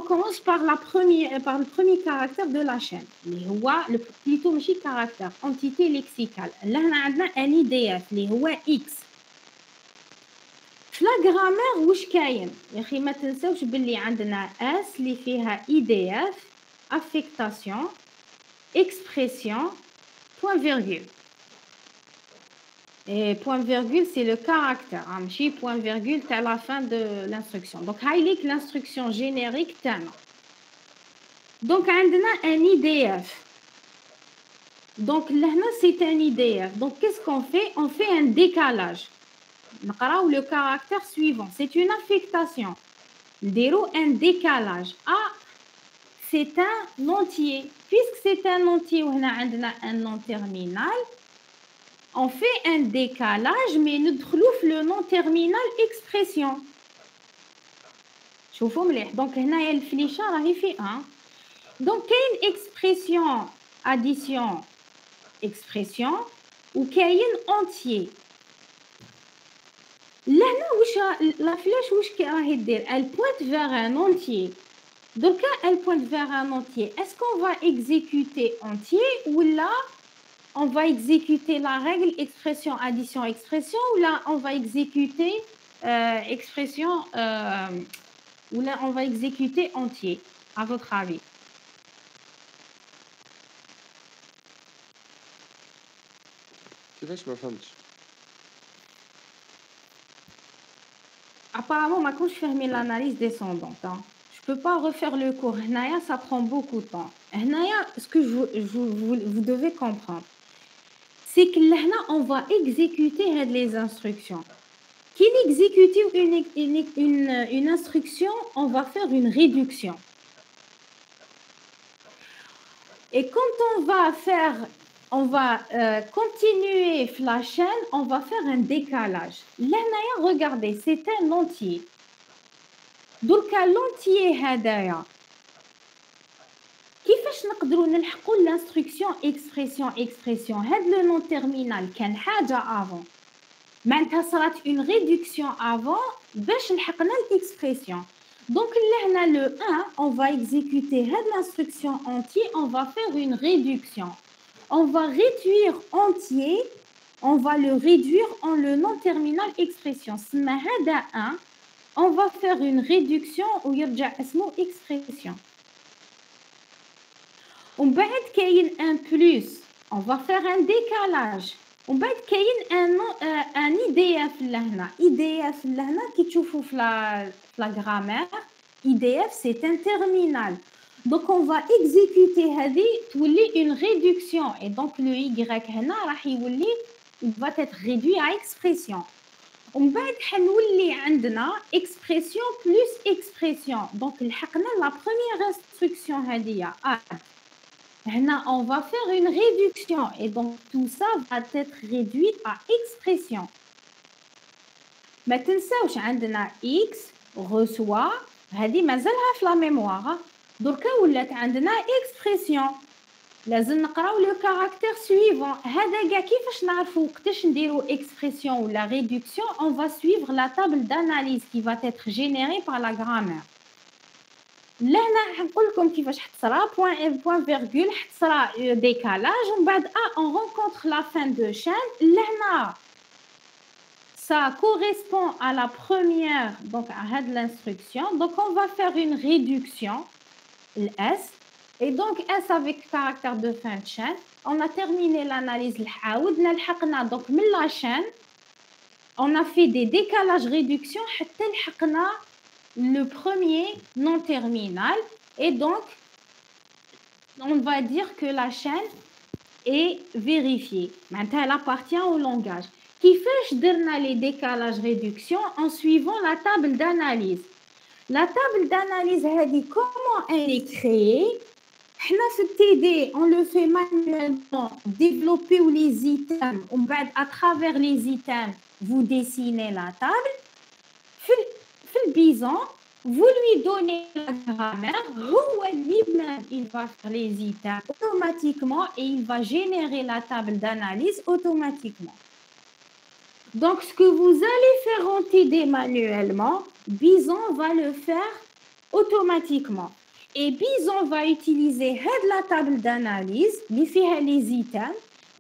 commence par le premier caractère de la chaîne اللي هو plutôt ماشي caractère, entité lexicale. là هنا عندنا un IDF اللي هو x. في la grammaire واش كاين يا اخي ما تنساوش باللي عندنا s اللي فيها IDF, affectation, expression, point virgule. Et point virgule, c'est le caractère. Point virgule, c'est à la fin de l'instruction. Donc, highlight l'instruction générique. Donc, on a un IDF. Donc, là, c'est un IDF. Donc, qu'est-ce qu'on fait? On fait un décalage. Ou le caractère suivant. C'est une affectation. Un décalage. Ah, c'est un entier. Puisque c'est un entier, on a un nom terminal, on fait un décalage, mais nous trouvons le nom terminal expression. Donc, il y a le fléchard, il fait 1. Donc, il y a une expression, addition, expression, ou il y a un entier. Là, la flèche, elle pointe vers un entier. Donc, quand elle pointe vers un entier, est-ce qu'on va exécuter entier ou là, on va exécuter la règle expression, addition, expression ou là, on va exécuter expression ou là, on va exécuter entier, à votre avis? كيفاش ما فهمتش؟ apparemment ما كنتش فاهمين l'analyse descendante hein. Je peux pas refaire le cours هنايا ça prend beaucoup de temps هنايا ce que vous devez comprendre c'est que là on va exécuter les instructions qui exécute une instruction on va faire une réduction et quand on va continuer la chaîne, on va faire un décalage. Là, regardez, c'est un entier. Donc, l'entier, كيفاش نقدروا نلحقوا l'instruction expression هذا le nom terminal كان حاجة avant معناتها صارت une réduction avant باش لحقنا l'expression. Donc là, le 1, on va exécuter l'instruction entier, on va faire une réduction. On va réduire entier, on va le réduire en le non terminal expression. Si هذا 1, on va faire une réduction ou يرجع اسمه expression. ومن بعد كاين un plus, on va faire un décalage. ومن بعد كاين un IDF لهنا. IDF لهنا كي تشوفوا في la grammaire, IDF c'est un terminal. Donc on va exécuter هذه تولي une réduction et donc le Y هنا راح يولي il va être réduit à expression. ومن بعد حنولي عندنا expression plus expression. Donc لحقنا la première instruction هذه هنا on va faire une réduction et donc tout ça va être réduit à expression. ما تنساوش عندنا x reçoit هذه مازالها في لا ميموار دركا ولات عندنا expression لازم نقراو لو كاركتير سويفون هذا كاع كيفاش نعرفوا وقتاش نديروا expression ولا réduction on va suivre la table d'analyse qui va être générée par la grammaire. لهنا حنقول لكم كيفاش حتصرا point virgule حتصرا décalage ومن بعد on rencontre la fin de chaîne لهنا ça correspond à la première, donc à l'instruction. Donc, on va faire une réduction, le S. Et donc, S avec caractère de fin de chaîne. On a terminé l'analyse. Donc, la chaîne, on a fait des décalages réductions. Le premier non terminal. Et donc, on va dire que la chaîne est vérifiée. Maintenant, elle appartient au langage. كيفاش درنا les décalages réduction en suivant la table d'analyse. La table d'analyse هذه comment elle est créée? حنا في TD on le fait manuellement développer les items ومن بعد à travers les items vous dessinez la table. في البيزون vous lui donnez la grammaire هو lui-même il va faire les items automatiquement et il va générer la table d'analyse automatiquement. Donc, ce que vous allez faire en TD manuellement, Bison va le faire automatiquement. Et Bison va utiliser la table d'analyse, les items,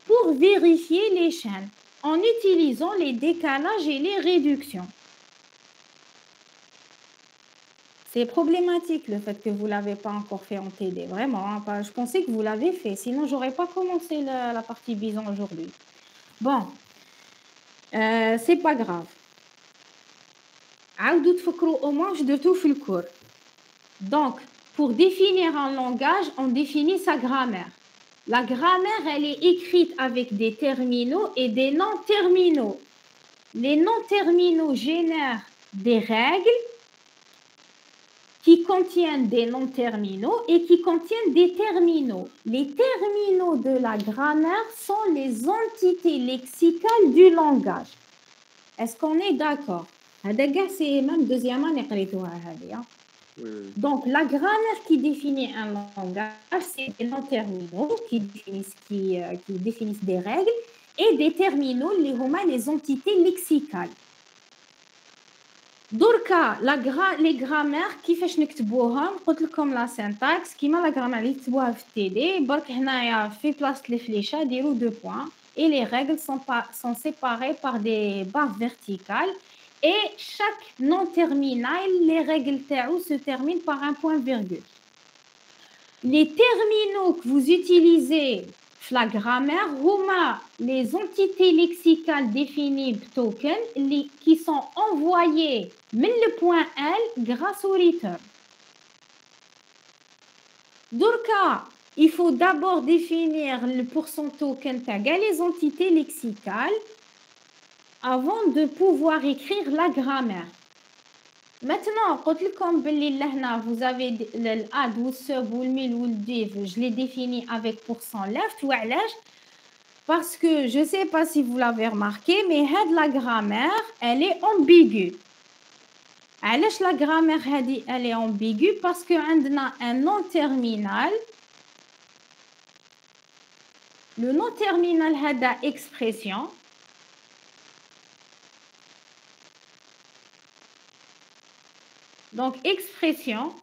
pour vérifier les chaînes en utilisant les décalages et les réductions. C'est problématique le fait que vous ne l'avez pas encore fait en TD, vraiment. Hein, je pensais que vous l'avez fait, sinon je n'aurais pas commencé la partie Bison aujourd'hui. Bon. C'est pas grave. عاودوا تفكروا au moins جدرتو في الكور. Donc, pour définir un langage, on définit sa grammaire. La grammaire, elle est écrite avec des terminaux et des non-terminaux. Les non-terminaux génèrent des règles qui contiennent des non-terminaux et qui contiennent des terminaux. Les terminaux de la grammaire sont les entités lexicales du langage. Est-ce qu'on est d'accord? C'est même deuxièmement Donc, la grammaire qui définit un langage, c'est des non-terminaux qui définissent des règles et des terminaux, les entités lexicales. دركا les grammaires كيفاش نكتبوهم قلت لكم لا syntaxe كيما لا grammaire اللي كتبوها في TD برك هنايا في بلاصه الفليشه ديروا دو بوين et les règles sont séparées par des barres verticales et chaque non terminal les règles تاعو se terminent par un point virgule. Les terminaux que vous utilisez La grammaire, les entités lexicales définies token qui sont envoyées le point L grâce au return. Donc, il faut d'abord définir le pourcent token les entités lexicales avant de pouvoir écrire la grammaire. Maintenant, vous avez le add, le sub, le mil, le div. Je l'ai défini avec pourcent left ou parce que je ne sais pas si vous l'avez remarqué, mais la grammaire, elle est ambiguë. La grammaire, elle est ambiguë parce qu'on a un nom terminal. Le nom terminal est expression. Donc, expression.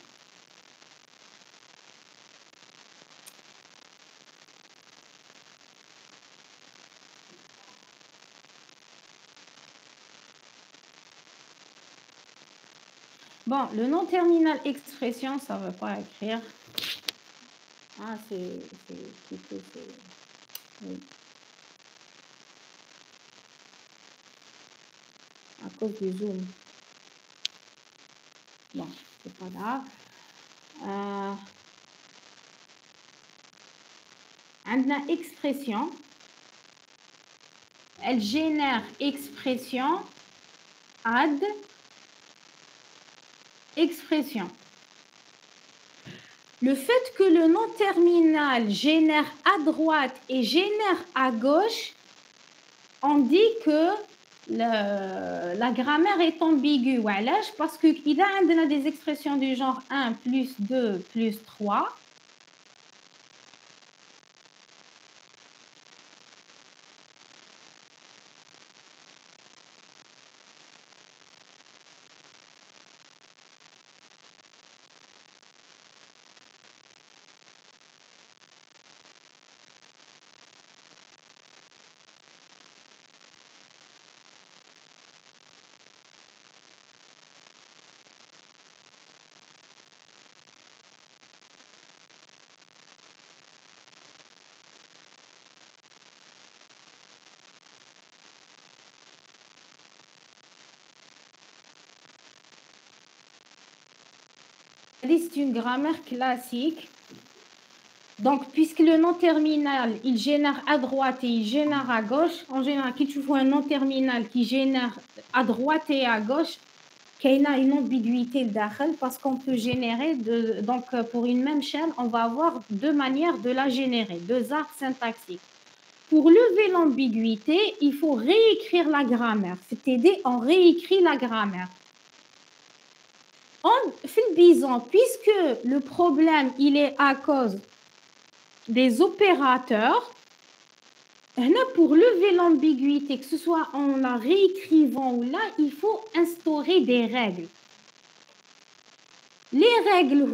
Bon, le nom terminal expression, ça ne veut pas écrire. Ah, c'est plutôt... Oui. À cause du zoom. Bon, c'est pas grave. Une expression. Elle génère expression, add, expression. Le fait que le nom terminal génère à droite et génère à gauche, on dit que la grammaire est ambiguë. Parce qu'il y a des expressions du genre 1 plus 2 plus 3. C'est une grammaire classique. Donc, puisque le nom terminal, il génère à droite et il génère à gauche, en général, quand tu vois un nom terminal qui génère à droite et à gauche, il y a une ambiguïté d'arrêt parce qu'on peut générer, donc pour une même chaîne, on va avoir deux manières de la générer, deux arbres syntaxiques. Pour lever l'ambiguïté, il faut réécrire la grammaire. C'est-à-dire, on réécrit la grammaire. En disant, puisque le problème, il est à cause des opérateurs, pour lever l'ambiguïté, que ce soit en la réécrivant ou là, il faut instaurer des règles. Les règles,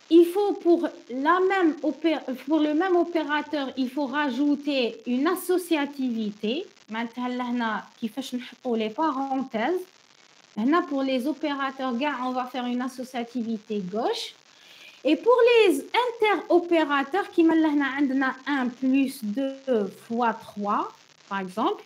il faut pour le même opérateur, il faut rajouter une associativité. Maintenant, qui fait les parenthèses. Pour les opérateurs, on va faire une associativité gauche. Et pour les interopérateurs, qui on a 1 plus 2 fois 3, par exemple.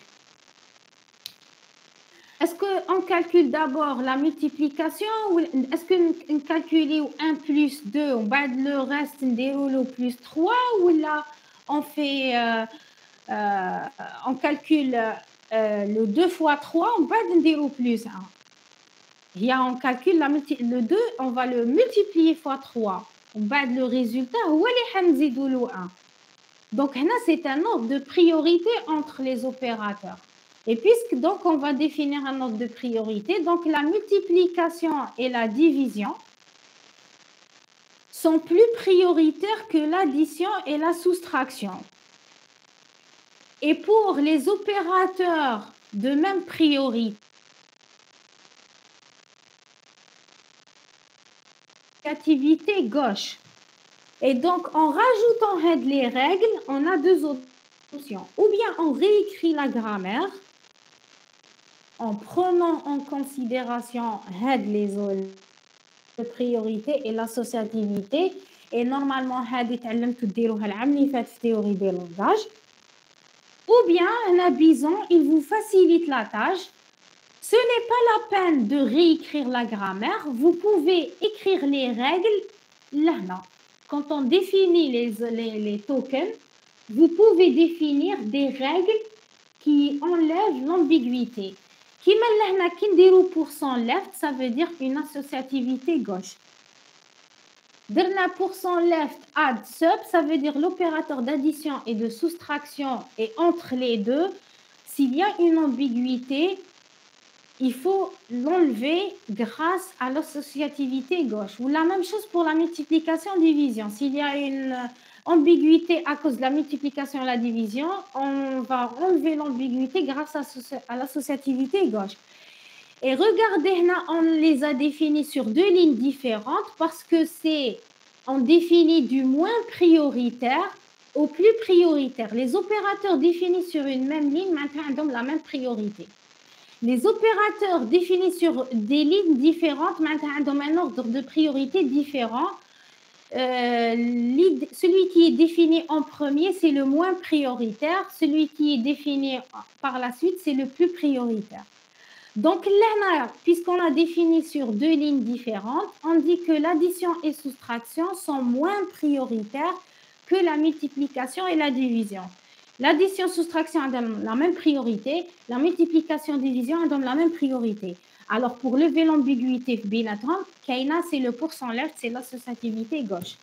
Est-ce qu'on calcule d'abord la multiplication ou est-ce qu'on calcule 1 plus 2, on bat le reste, on le plus 3 ou là on fait, on calcule le 2 fois 3, on bat le plus 1. On calcule le 2, on va le multiplier fois 3. On bat le résultat, ou les 1. Donc, c'est un ordre de priorité entre les opérateurs. Et puisque donc on va définir un ordre de priorité, donc la multiplication et la division sont plus prioritaires que l'addition et la soustraction. Et pour les opérateurs de même priorité, activité gauche. Et donc, en rajoutant les règles, on a deux options. Ou bien on réécrit la grammaire en prenant en considération les priorités et l'associativité. et normalement هذه تعلمتوا ديروها العام اللي فات في théorie des langages. Ou bien un bison, il vous facilite la tâche. Ce n'est pas la peine de réécrire la grammaire. Vous pouvez écrire les règles là. Quand on définit les tokens, vous pouvez définir des règles qui enlèvent l'ambiguïté. Qui là, qui ndiro % left, ça veut dire une associativité gauche. Derna % left add sub, ça veut dire l'opérateur d'addition et de soustraction, et entre les deux, s'il y a une ambiguïté, il faut l'enlever grâce à l'associativité gauche. Ou la même chose pour la multiplication-division. S'il y a une ambiguïté à cause de la multiplication et la division, on va enlever l'ambiguïté grâce à l'associativité gauche. Et regardez, on les a définis sur deux lignes différentes parce que on définit du moins prioritaire au plus prioritaire. Les opérateurs définis sur une même ligne maintenant ont la même priorité. Les opérateurs définis sur des lignes différentes maintenant ont un ordre de priorité différent. Celui qui est défini en premier, c'est le moins prioritaire. Celui qui est défini par la suite, c'est le plus prioritaire. Donc là, puisqu'on a défini sur deux lignes différentes, on dit que l'addition et soustraction sont moins prioritaires que la multiplication et la division. L'addition soustraction a la même priorité, la multiplication division a la même priorité. Alors pour lever l'ambiguïté binatron, Kaina c'est le % left, c'est l'associativité gauche.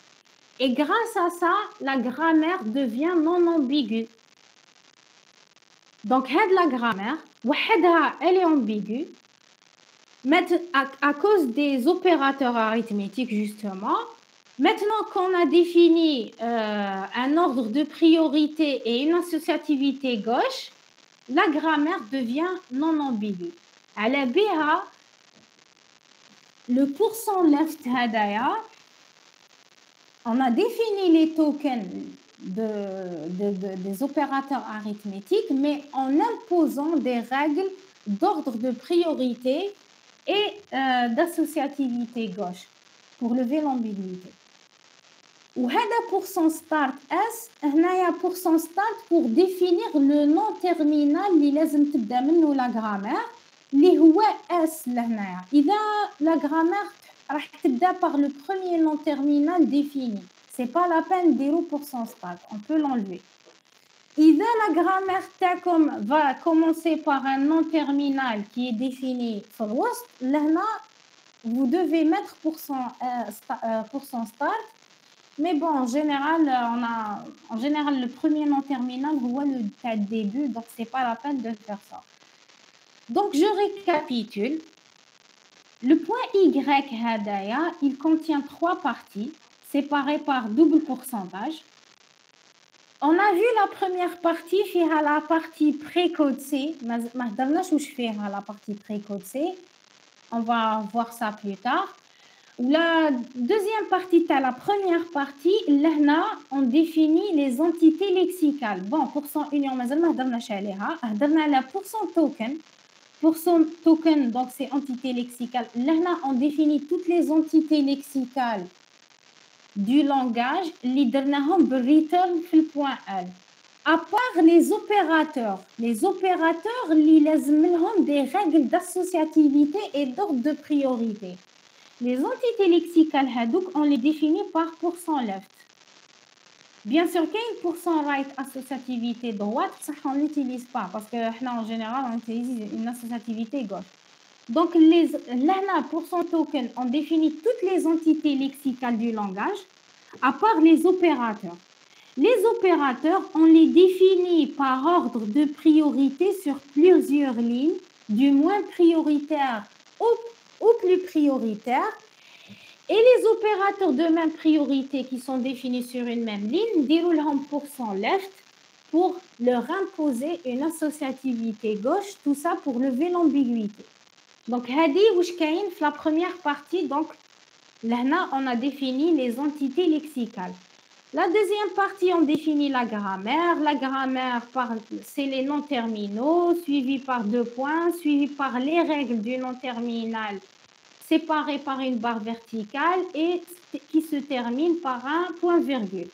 Et grâce à ça, la grammaire devient non ambiguë. Donc la grammaire, elle est ambiguë. À cause des opérateurs arithmétiques justement. Maintenant qu'on a défini un ordre de priorité et une associativité gauche, la grammaire devient non ambiguë. À la BA, le % left hadaya, on a défini les tokens des opérateurs arithmétiques, mais en imposant des règles d'ordre de priorité et d'associativité gauche pour lever l'ambiguïté. وهذا % start S هنايا % start pour définir le nom terminal اللي لازم تبدا منه la grammaire اللي هو S لهنايا. إذا la grammaire راح تبدا par le premier nom terminal défini. C'est pas la peine de % start, on peut l'enlever. إذا la grammaire تاعكم va commencer par un nom terminal qui est défini في الوسط لهنا vous devez mettre % start. Mais bon, en général, le premier nom terminal, c'est le début, donc ce n'est pas la peine de faire ça. Donc, je récapitule. Le point Y, hadaya, il contient 3 parties, séparées par double pourcentage. On a vu la première partie, la partie pré-code C. La partie pré-code C. On va voir ça plus tard. La deuxième partie, la première partie, là, on définit les entités lexicales. Bon, % union, mais on a % token, donc c'est entité lexicale. Là, on définit toutes les entités lexicales du langage, les return fil point L. À part les opérateurs, ils ont des règles d'associativité et d'ordre de priorité. Les entités lexicales, on les définit par % left. Bien sûr, qu'il y a une % right associativité droite, ça on n'utilise pas parce que en général, on utilise une associativité gauche. Donc, là, % token, on définit toutes les entités lexicales du langage, à part les opérateurs. Les opérateurs, on les définit par ordre de priorité sur plusieurs lignes, du moins prioritaire au plus prioritaire. Et les opérateurs de même priorité qui sont définis sur une même ligne, déroulent % left pour leur imposer une associativité gauche, tout ça pour lever l'ambiguïté. Donc, la première partie, donc, là, on a défini les entités lexicales. La deuxième partie, on définit la grammaire. La grammaire, c'est les noms terminaux, suivis par 2 points, suivis par les règles du nom terminal séparé par une barre verticale et qui se termine par un point virgule.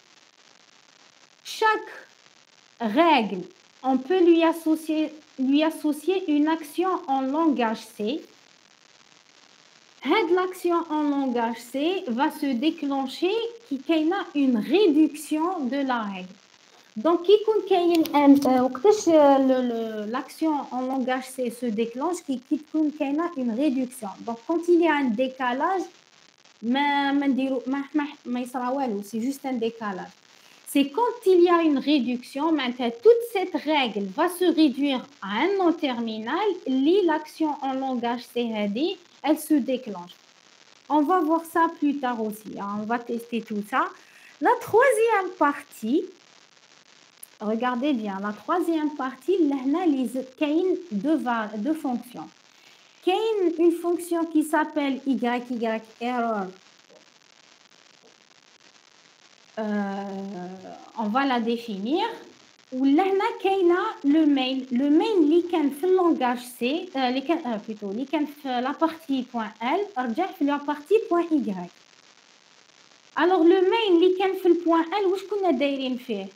Chaque règle, on peut lui associer une action en langage C. L'action en langage C va se déclencher qui a une réduction de la règle. Donc, l'action en langage C se déclenche qui a une réduction. Donc, quand il y a un décalage, c'est juste un décalage. C'est quand il y a une réduction, maintenant toute cette règle va se réduire à un non terminal, l'action en langage C, elle se déclenche. On va voir ça plus tard aussi, hein. On va tester tout ça. La troisième partie, regardez bien, la troisième partie, l'analyse, il y a deux fonctions. Il y a une fonction qui s'appelle error. On va la définir. Ou là, il y a le main. Le main, qui est dans le langage C, plutôt, qui est dans la partie .L, et la partie .Y. Alors, le main, qui est dans le point L, qu'est-ce qu'on a fait?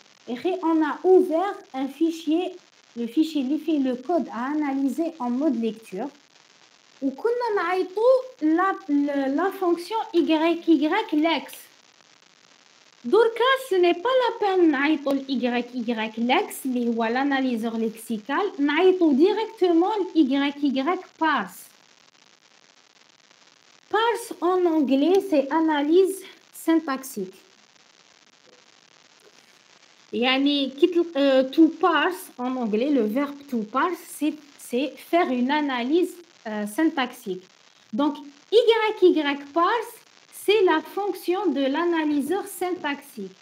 On a ouvert un fichier, le fichier qui fait le code à analyser en mode lecture. Et on a la fonction YYLex. Donc, ce n'est pas la peine de YYLex, qui est l'analyseur lexical, on directement YYParse. Parse en anglais, c'est analyse syntaxique. Yani, to parse en anglais, le verbe to parse, c'est faire une analyse syntaxique. Donc, YYParse, c'est la fonction de l'analyseur syntaxique.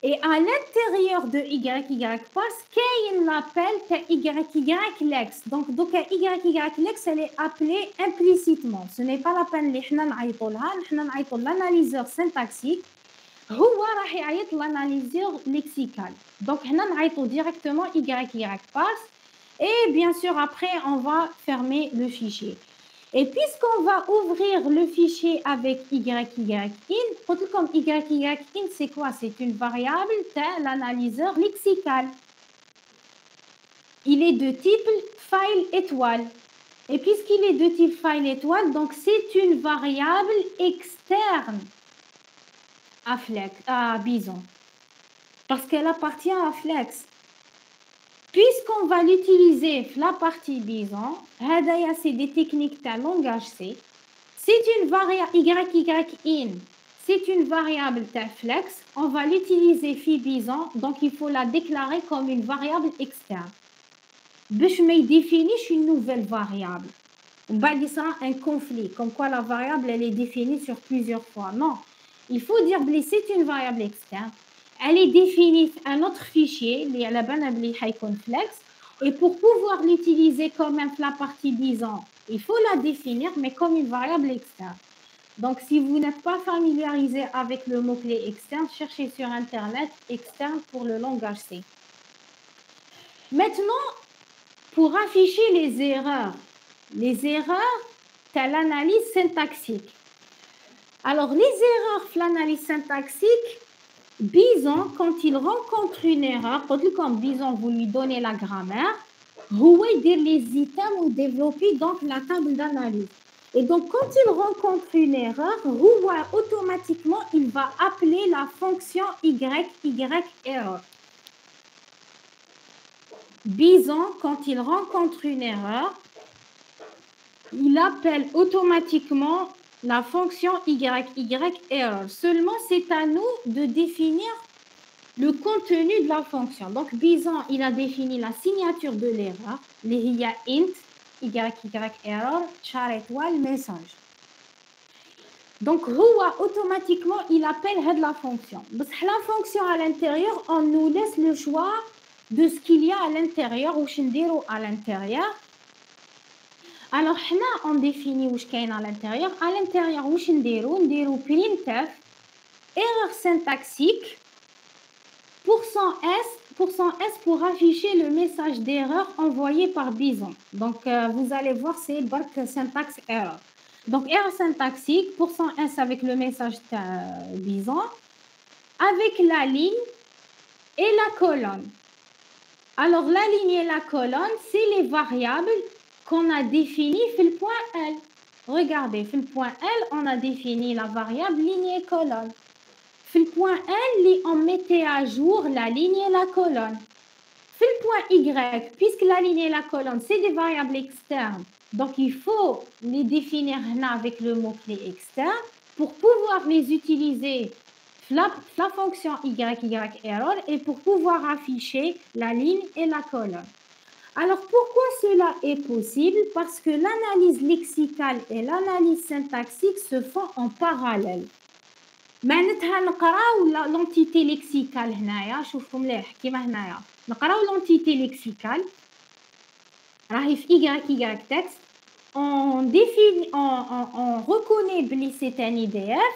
Et à l'intérieur de YYParse, il l'appelle YYLex. Donc YYLex, elle est appelée implicitement. Ce n'est pas la peine de l'analyseur syntaxique. هو راح يعيط l'analyseur lexical. Donc on va directement YYParse et bien sûr après on va fermer le fichier. Et puisqu'on va ouvrir le fichier avec YYIn, comme YYIn, c'est quoi? C'est une variable de l'analyseur lexical. Il est de type file étoile. Et puisqu'il est de type file étoile, donc c'est une variable externe à Bison. Parce qu'elle appartient à Flex. Puisqu'on va l'utiliser la partie Bison, c'est des techniques de langage C. C'est une variable YYIn, c'est une variable de Flex. On va l'utiliser fi Bison, donc il faut la déclarer comme une variable externe. Je me définis une nouvelle variable. On va dire ça un conflit, comme quoi la variable elle est définie sur plusieurs fois. Non, il faut dire que c'est une variable externe. Elle est définie un autre fichier, la Flex, et pour pouvoir l'utiliser comme la partie Bison, il faut la définir, mais comme une variable externe. Donc, si vous n'êtes pas familiarisé avec le mot-clé externe, cherchez sur Internet externe pour le langage C. Maintenant, pour afficher les erreurs, c'est l'analyse syntaxique. Alors, les erreurs de l'analyse syntaxique, Bison, quand il rencontre une erreur, comme Bison, vous lui donnez la grammaire, vous voyez les items ou développer donc la table d'analyse. Et donc, quand il rencontre une erreur, automatiquement, il va appeler la fonction YYError. Bison, quand il rencontre une erreur, il appelle automatiquement la fonction YYError. Seulement, c'est à nous de définir le contenu de la fonction. Donc, Bison, il a défini la signature de l'erreur, il y a int, YYError, char étoile, message. Donc, automatiquement, il appelle la fonction. Parce que la fonction à l'intérieur, on nous laisse le choix de ce qu'il y a à l'intérieur ou à l'intérieur. Alors, on définit où est à l'intérieur. À l'intérieur, on dit printf, erreur syntaxique, %S pour afficher le message d'erreur envoyé par Bison. Donc, vous allez voir, c'est syntax error. Donc, erreur syntaxique, %s avec le message Bison, avec la ligne et la colonne. Alors, la ligne et la colonne, c'est les variables qu'on a définies dans le point L. Regardez, dans le point L, on a défini la variable ligne et colonne. Dans le point L, on mettait à jour la ligne et la colonne. Dans le point Y, puisque la ligne et la colonne, c'est des variables externes, donc il faut les définir avec le mot-clé externe pour pouvoir les utiliser la fonction error et pour pouvoir afficher la ligne et la colonne. Alors pourquoi cela est possible? Parce que l'analyse lexicale et l'analyse syntaxique se font en parallèle. معناتها نقراو l'entité lexicale هنايا شوفوا مليح كيما هنايا نقراو l'entité lexicale راهي في y texte on définit on reconnaît بلي c'est un IDF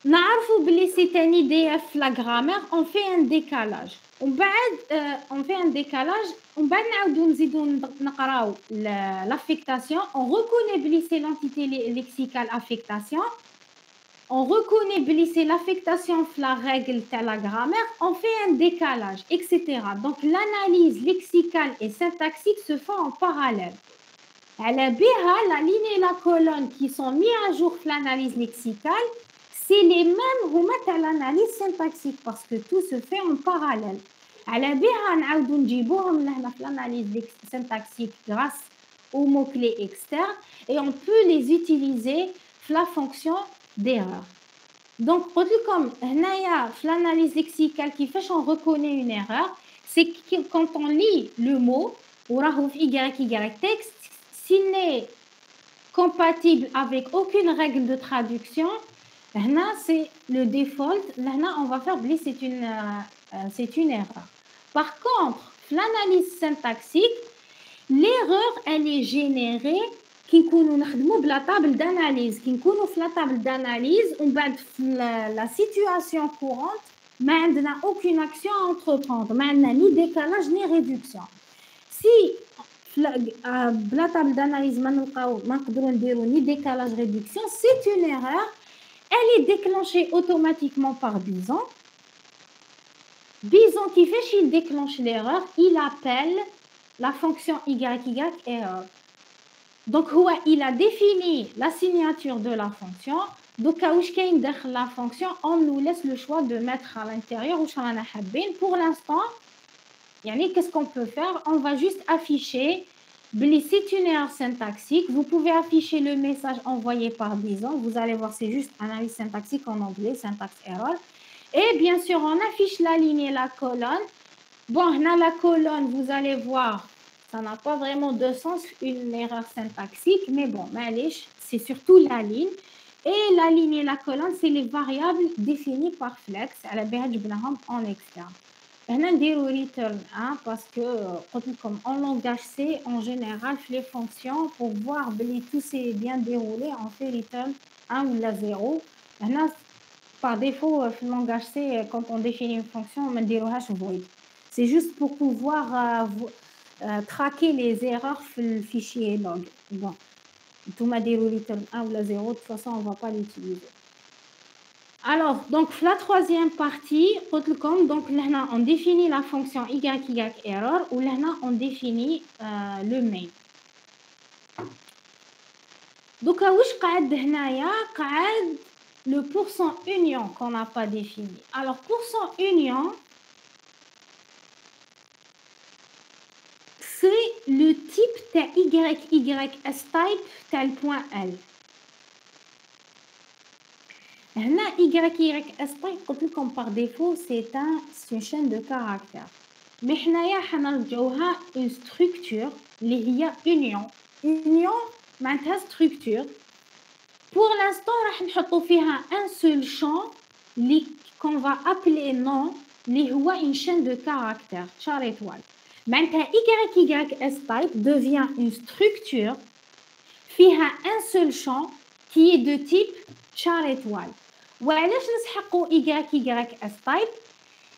نعرفوا بلي c'est un IDF la grammaire on fait un décalage ومن بعد on fait un décalage ومن بعد نعاودو نزيدو نقراو l'affectation on reconnaît بلي c'est l'entité lexicale affectation. On reconnaît que c'est l'affectation de la règle de la grammaire, on fait un décalage, etc. Donc l'analyse lexicale et syntaxique se font en parallèle. La ligne et la colonne qui sont mis à jour de l'analyse lexicale, c'est les mêmes que l'analyse syntaxique parce que tout se fait en parallèle. L'analyse syntaxique grâce aux mots-clés externes et on peut les utiliser dans la fonction d'erreur. Donc, comme l'analyse lexicale qui fait qu'on reconnaît une erreur, c'est que quand on lit le mot, ou y texte, s'il n'est compatible avec aucune règle de traduction, c'est le default, on va faire c'est une erreur. Par contre, l'analyse syntaxique, l'erreur, elle est générée qui nous نخدموا بلا table d'analyse qui نكونوا في la table d'analyse ومن بعد la situation courante ما عندنا aucune action à entreprendre ما عندنا ni décalage ni réduction si بلا table d'analyse ما نقدروا نديروا ni décalage réduction c'est une erreur elle est déclenchée automatiquement par Bison qui fait qu'il déclenche l'erreur il appelle la fonction error. Donc, il a défini la signature de la fonction. Donc, la fonction, on nous laisse le choix de mettre à l'intérieur ou pour l'instant, qu'est-ce qu'on peut faire? On va juste afficher, c'est une erreur syntaxique. Vous pouvez afficher le message envoyé par Bison. Vous allez voir, c'est juste analyse syntaxique en anglais, syntax error. Et bien sûr, on affiche la ligne et la colonne. Bon, on a la colonne, vous allez voir. Ça n'a pas vraiment de sens, une erreur syntaxique, mais bon, c'est surtout la ligne. Et la ligne et la colonne, c'est les variables définies par Flex, en externe. On a des return 1 parce que, comme en langage C, en général, les fonctions, pour voir si tout s'est bien déroulé, on fait return 1 ou la 0. Par défaut, le langage C, quand on définit une fonction, on met des void. C'est juste pour pouvoir traquer les erreurs dans le fichier log. Bon, tout m'a dit return 1 ou la 0, de toute façon, on ne va pas l'utiliser. Alors, donc, la troisième partie, donc, là, on définit la fonction error ou là, on définit le main. Donc, le pourcent union qu'on n'a pas défini. Alors, pourcent union, c'est le type YYS type tel point L. Là, YYS type, comme par défaut, c'est une chaîne de caractères. Mais on a une structure, il y a union. Union, c'est structure. Pour l'instant, on va mettre un seul champ qu'on va appeler nom, qui est une chaîne de caractères, char étoile. Maintenant, YYS type devient une structure qui a un seul champ qui est de type char étoile. وعلاش نسحقوا YYS type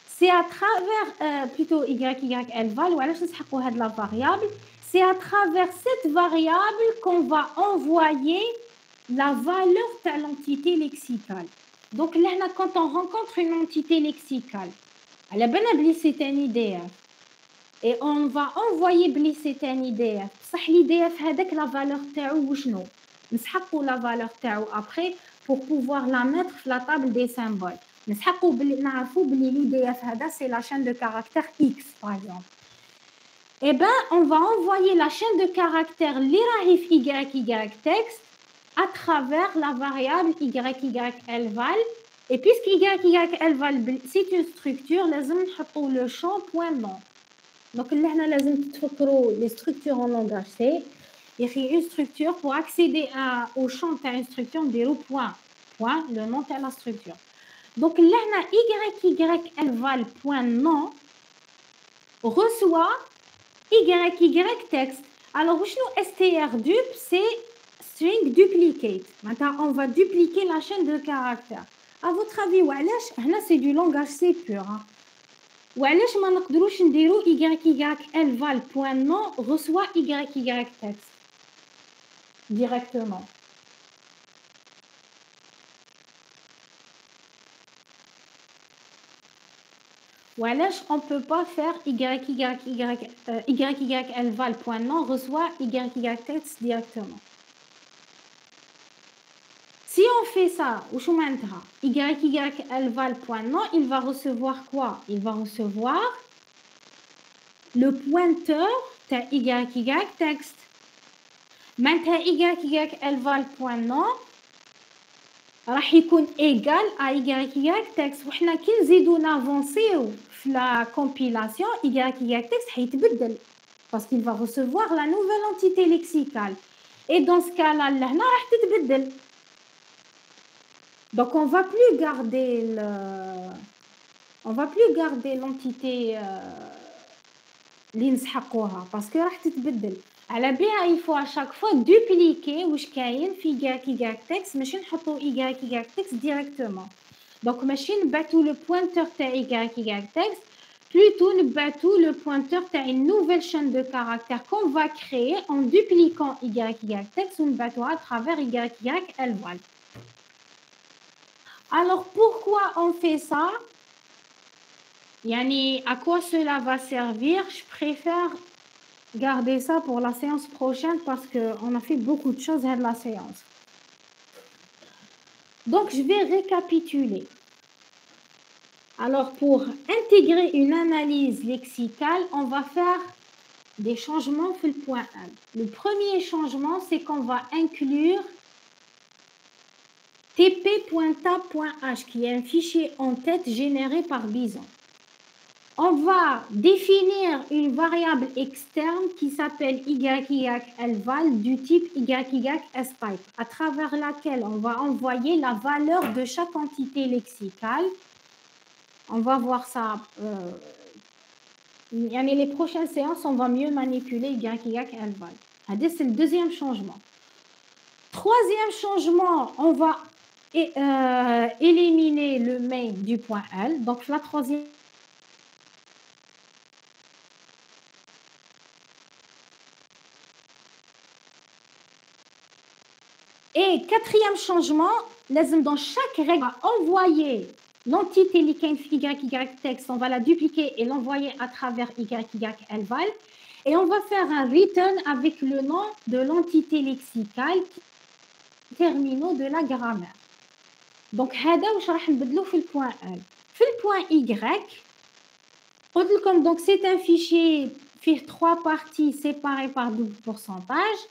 c'est à travers plutôt YYL val وعلاش نسحقوا هاد la variable c'est à travers cette variable qu'on va envoyer la valeur de l'entité lexicale. Donc là, quand on rencontre une entité lexicale, c'est un IDF. Et on va envoyer c'est un IDF. صح l'IDF هذاك la valeur تاعو وشنو نسحقوا la valeur تاعو après pour pouvoir la mettre sur la table des symboles. نسحقوا نعرفوا بلي l'IDF هذا c'est la chaîne de caractères X par exemple. Eh ben on va envoyer la chaîne de caractères اللي راهي في YY texte à travers la variable YYLval. Et puisque YYLval c'est une structure, لازم نحطوا le champ point nom. Donc là, on a les structures en langage C. Il y a une structure pour accéder au champ de une structure, on dit point, le nom de la structure. Donc là, on a YYLval point nom reçoit YY texte. Alors, strdup, c'est string duplicate. Maintenant, on va dupliquer la chaîne de caractères. À votre avis, c'est du langage C pur. وعلاش ما نقدروش نديرو YYLval point nom reçoit YY texte directement. وعلاش on peut pas faire YYLval point nom reçoit YY texte directement. Si on fait ça, YYLval point nom, il va recevoir quoi? Il va recevoir le pointeur de YY texte. Maintenant, YYLval point nom راح يكون égal à YY texte. وحنا كي نزيدو نافونسيو في la compilation, YY texte حيتبدل parce qu'il va recevoir la nouvelle entité lexicale. Et dans ce cas-là, لهنا راح تتبدل. Donc, on ne va plus garder l'entité l'INSHAQOHA parce que راح تتبدل. على بها il faut à chaque fois dupliquer واش كاين في YY texte ماشي نحطو YY texte directement. Donc ماشي نبعثو le pointeur تاع YY texte, plutôt نبعثو le pointeur تاع une nouvelle chaîne de caractères qu'on va créer en dupliquant YY texte ou نبعثو à travers YYLval. Alors, pourquoi on fait ça? Yani, à quoi cela va servir? Je préfère garder ça pour la séance prochaine parce qu'on a fait beaucoup de choses à la séance. Donc, je vais récapituler. Alors, pour intégrer une analyse lexicale, on va faire des changements sur le point 1. Le premier changement, c'est qu'on va inclure tp.tab.h qui est un fichier en tête généré par Bison. On va définir une variable externe qui s'appelle YYLval du type YYStype à travers laquelle on va envoyer la valeur de chaque entité lexicale. On va voir ça. Les prochaines séances, on va mieux manipuler YYLval. C'est le deuxième changement. Troisième changement, on va éliminer le main du point L. Donc, la troisième. Et quatrième changement, dans chaque règle, on va envoyer l'entité YY texte, on va la dupliquer et l'envoyer à travers YYLval. Et on va faire un return avec le nom de l'entité lexicale terminaux de la grammaire. Donc, هذا واش راح نبدلو في البوان L. في البوان Y, قلت لكم donc c'est un fichier فيه 3 parties séparées par double pourcentage.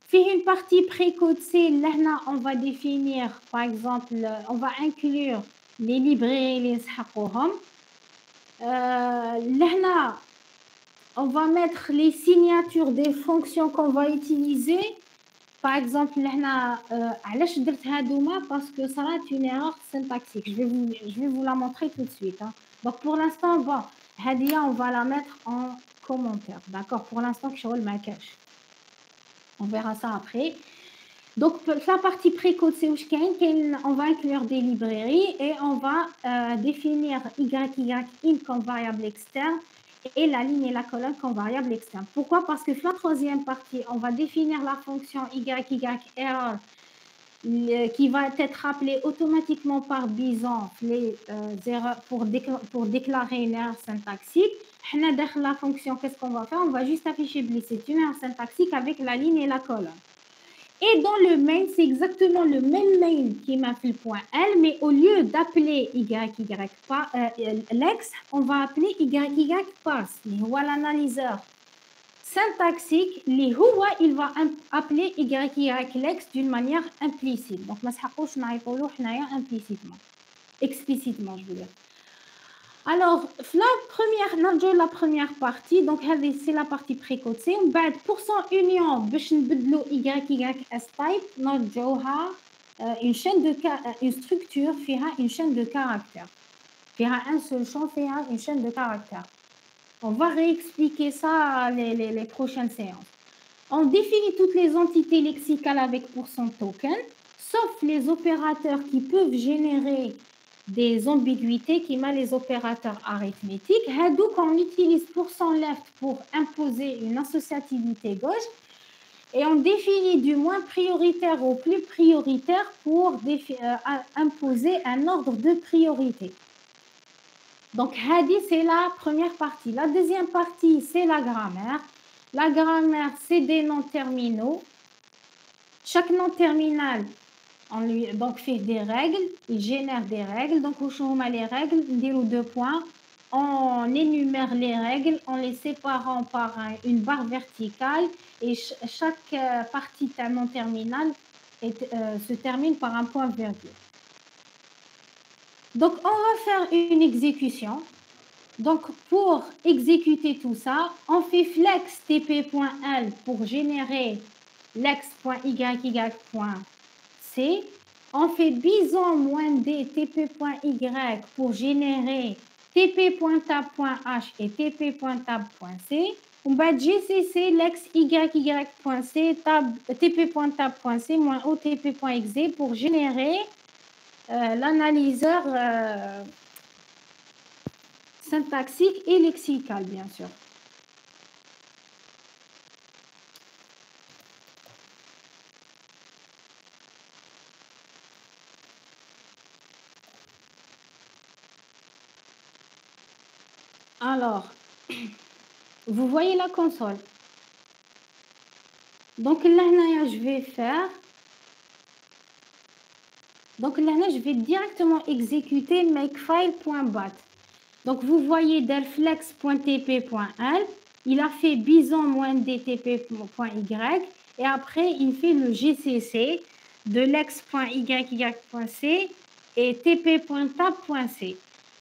فيه une partie précodée, là on va définir par exemple, on va inclure les librairies اللي نسحقوهم. là on va mettre les signatures des fonctions qu'on va utiliser. Par exemple, علاش درت هادوما parce que ça a une erreur syntaxique. Je vais vous la montrer tout de suite. Hein. Donc pour l'instant, bon, Hadia, on va la mettre en commentaire. D'accord? Pour l'instant, que je roule ma cache. On verra ça après. Donc la partie précode, c'est où on va inclure des librairies et on va définir YYIn comme variable externe et la ligne et la colonne comme variable externe. Pourquoi? Parce que la troisième partie, on va définir la fonction error qui va être appelée automatiquement par Bison les erreurs pour déclarer une erreur syntaxique. La fonction, qu'est-ce qu'on va faire? On va juste afficher c'est une erreur syntaxique avec la ligne et la colonne. Et dans le main, c'est exactement le même main qui m'a fait le point L, mais au lieu d'appeler lex, on va appeler pass. Voilà l'analyseur syntaxique. Il va appeler lex d'une manière implicite. Donc, implicitement, explicitement, je veux dire. Alors, la première partie, donc c'est la partie précodée. Pour son union, type, une chaîne de une structure une chaîne de caractères. Un seul champ une chaîne de caractères. On va réexpliquer ça les prochaines séances. On définit toutes les entités lexicales avec %token, sauf les opérateurs qui peuvent générer des ambiguïtés qui mettent les opérateurs arithmétiques. Donc, on utilise %left pour imposer une associativité gauche et on définit du moins prioritaire au plus prioritaire pour imposer un ordre de priorité. Donc, c'est la première partie. La deuxième partie, c'est la grammaire. La grammaire, c'est des noms terminaux. Chaque nom terminal, on lui donc fait des règles, il génère des règles. Donc, où sont les règles? On dit 2 points. On énumère les règles en les séparant par une barre verticale et chaque partie d'un nom terminal se termine par un point virgule. Donc, on va faire une exécution. Donc, pour exécuter tout ça, on fait flex tp.l pour générer lex.yy.c. On fait bison-d tp.y pour générer tp.tab.h et tp.tab.c. On va gcc lex.yy.c tp.tab.c-o tp.exe pour générer l'analyseur syntaxique et lexical, bien sûr. Alors, vous voyez la console. Donc là, je vais faire. Donc là, je vais directement exécuter makefile.bat. Donc vous voyez delflex.tp.l, il a fait bison-dtp.y et après il fait le gcc de lex.yy.c et tp.tab.c.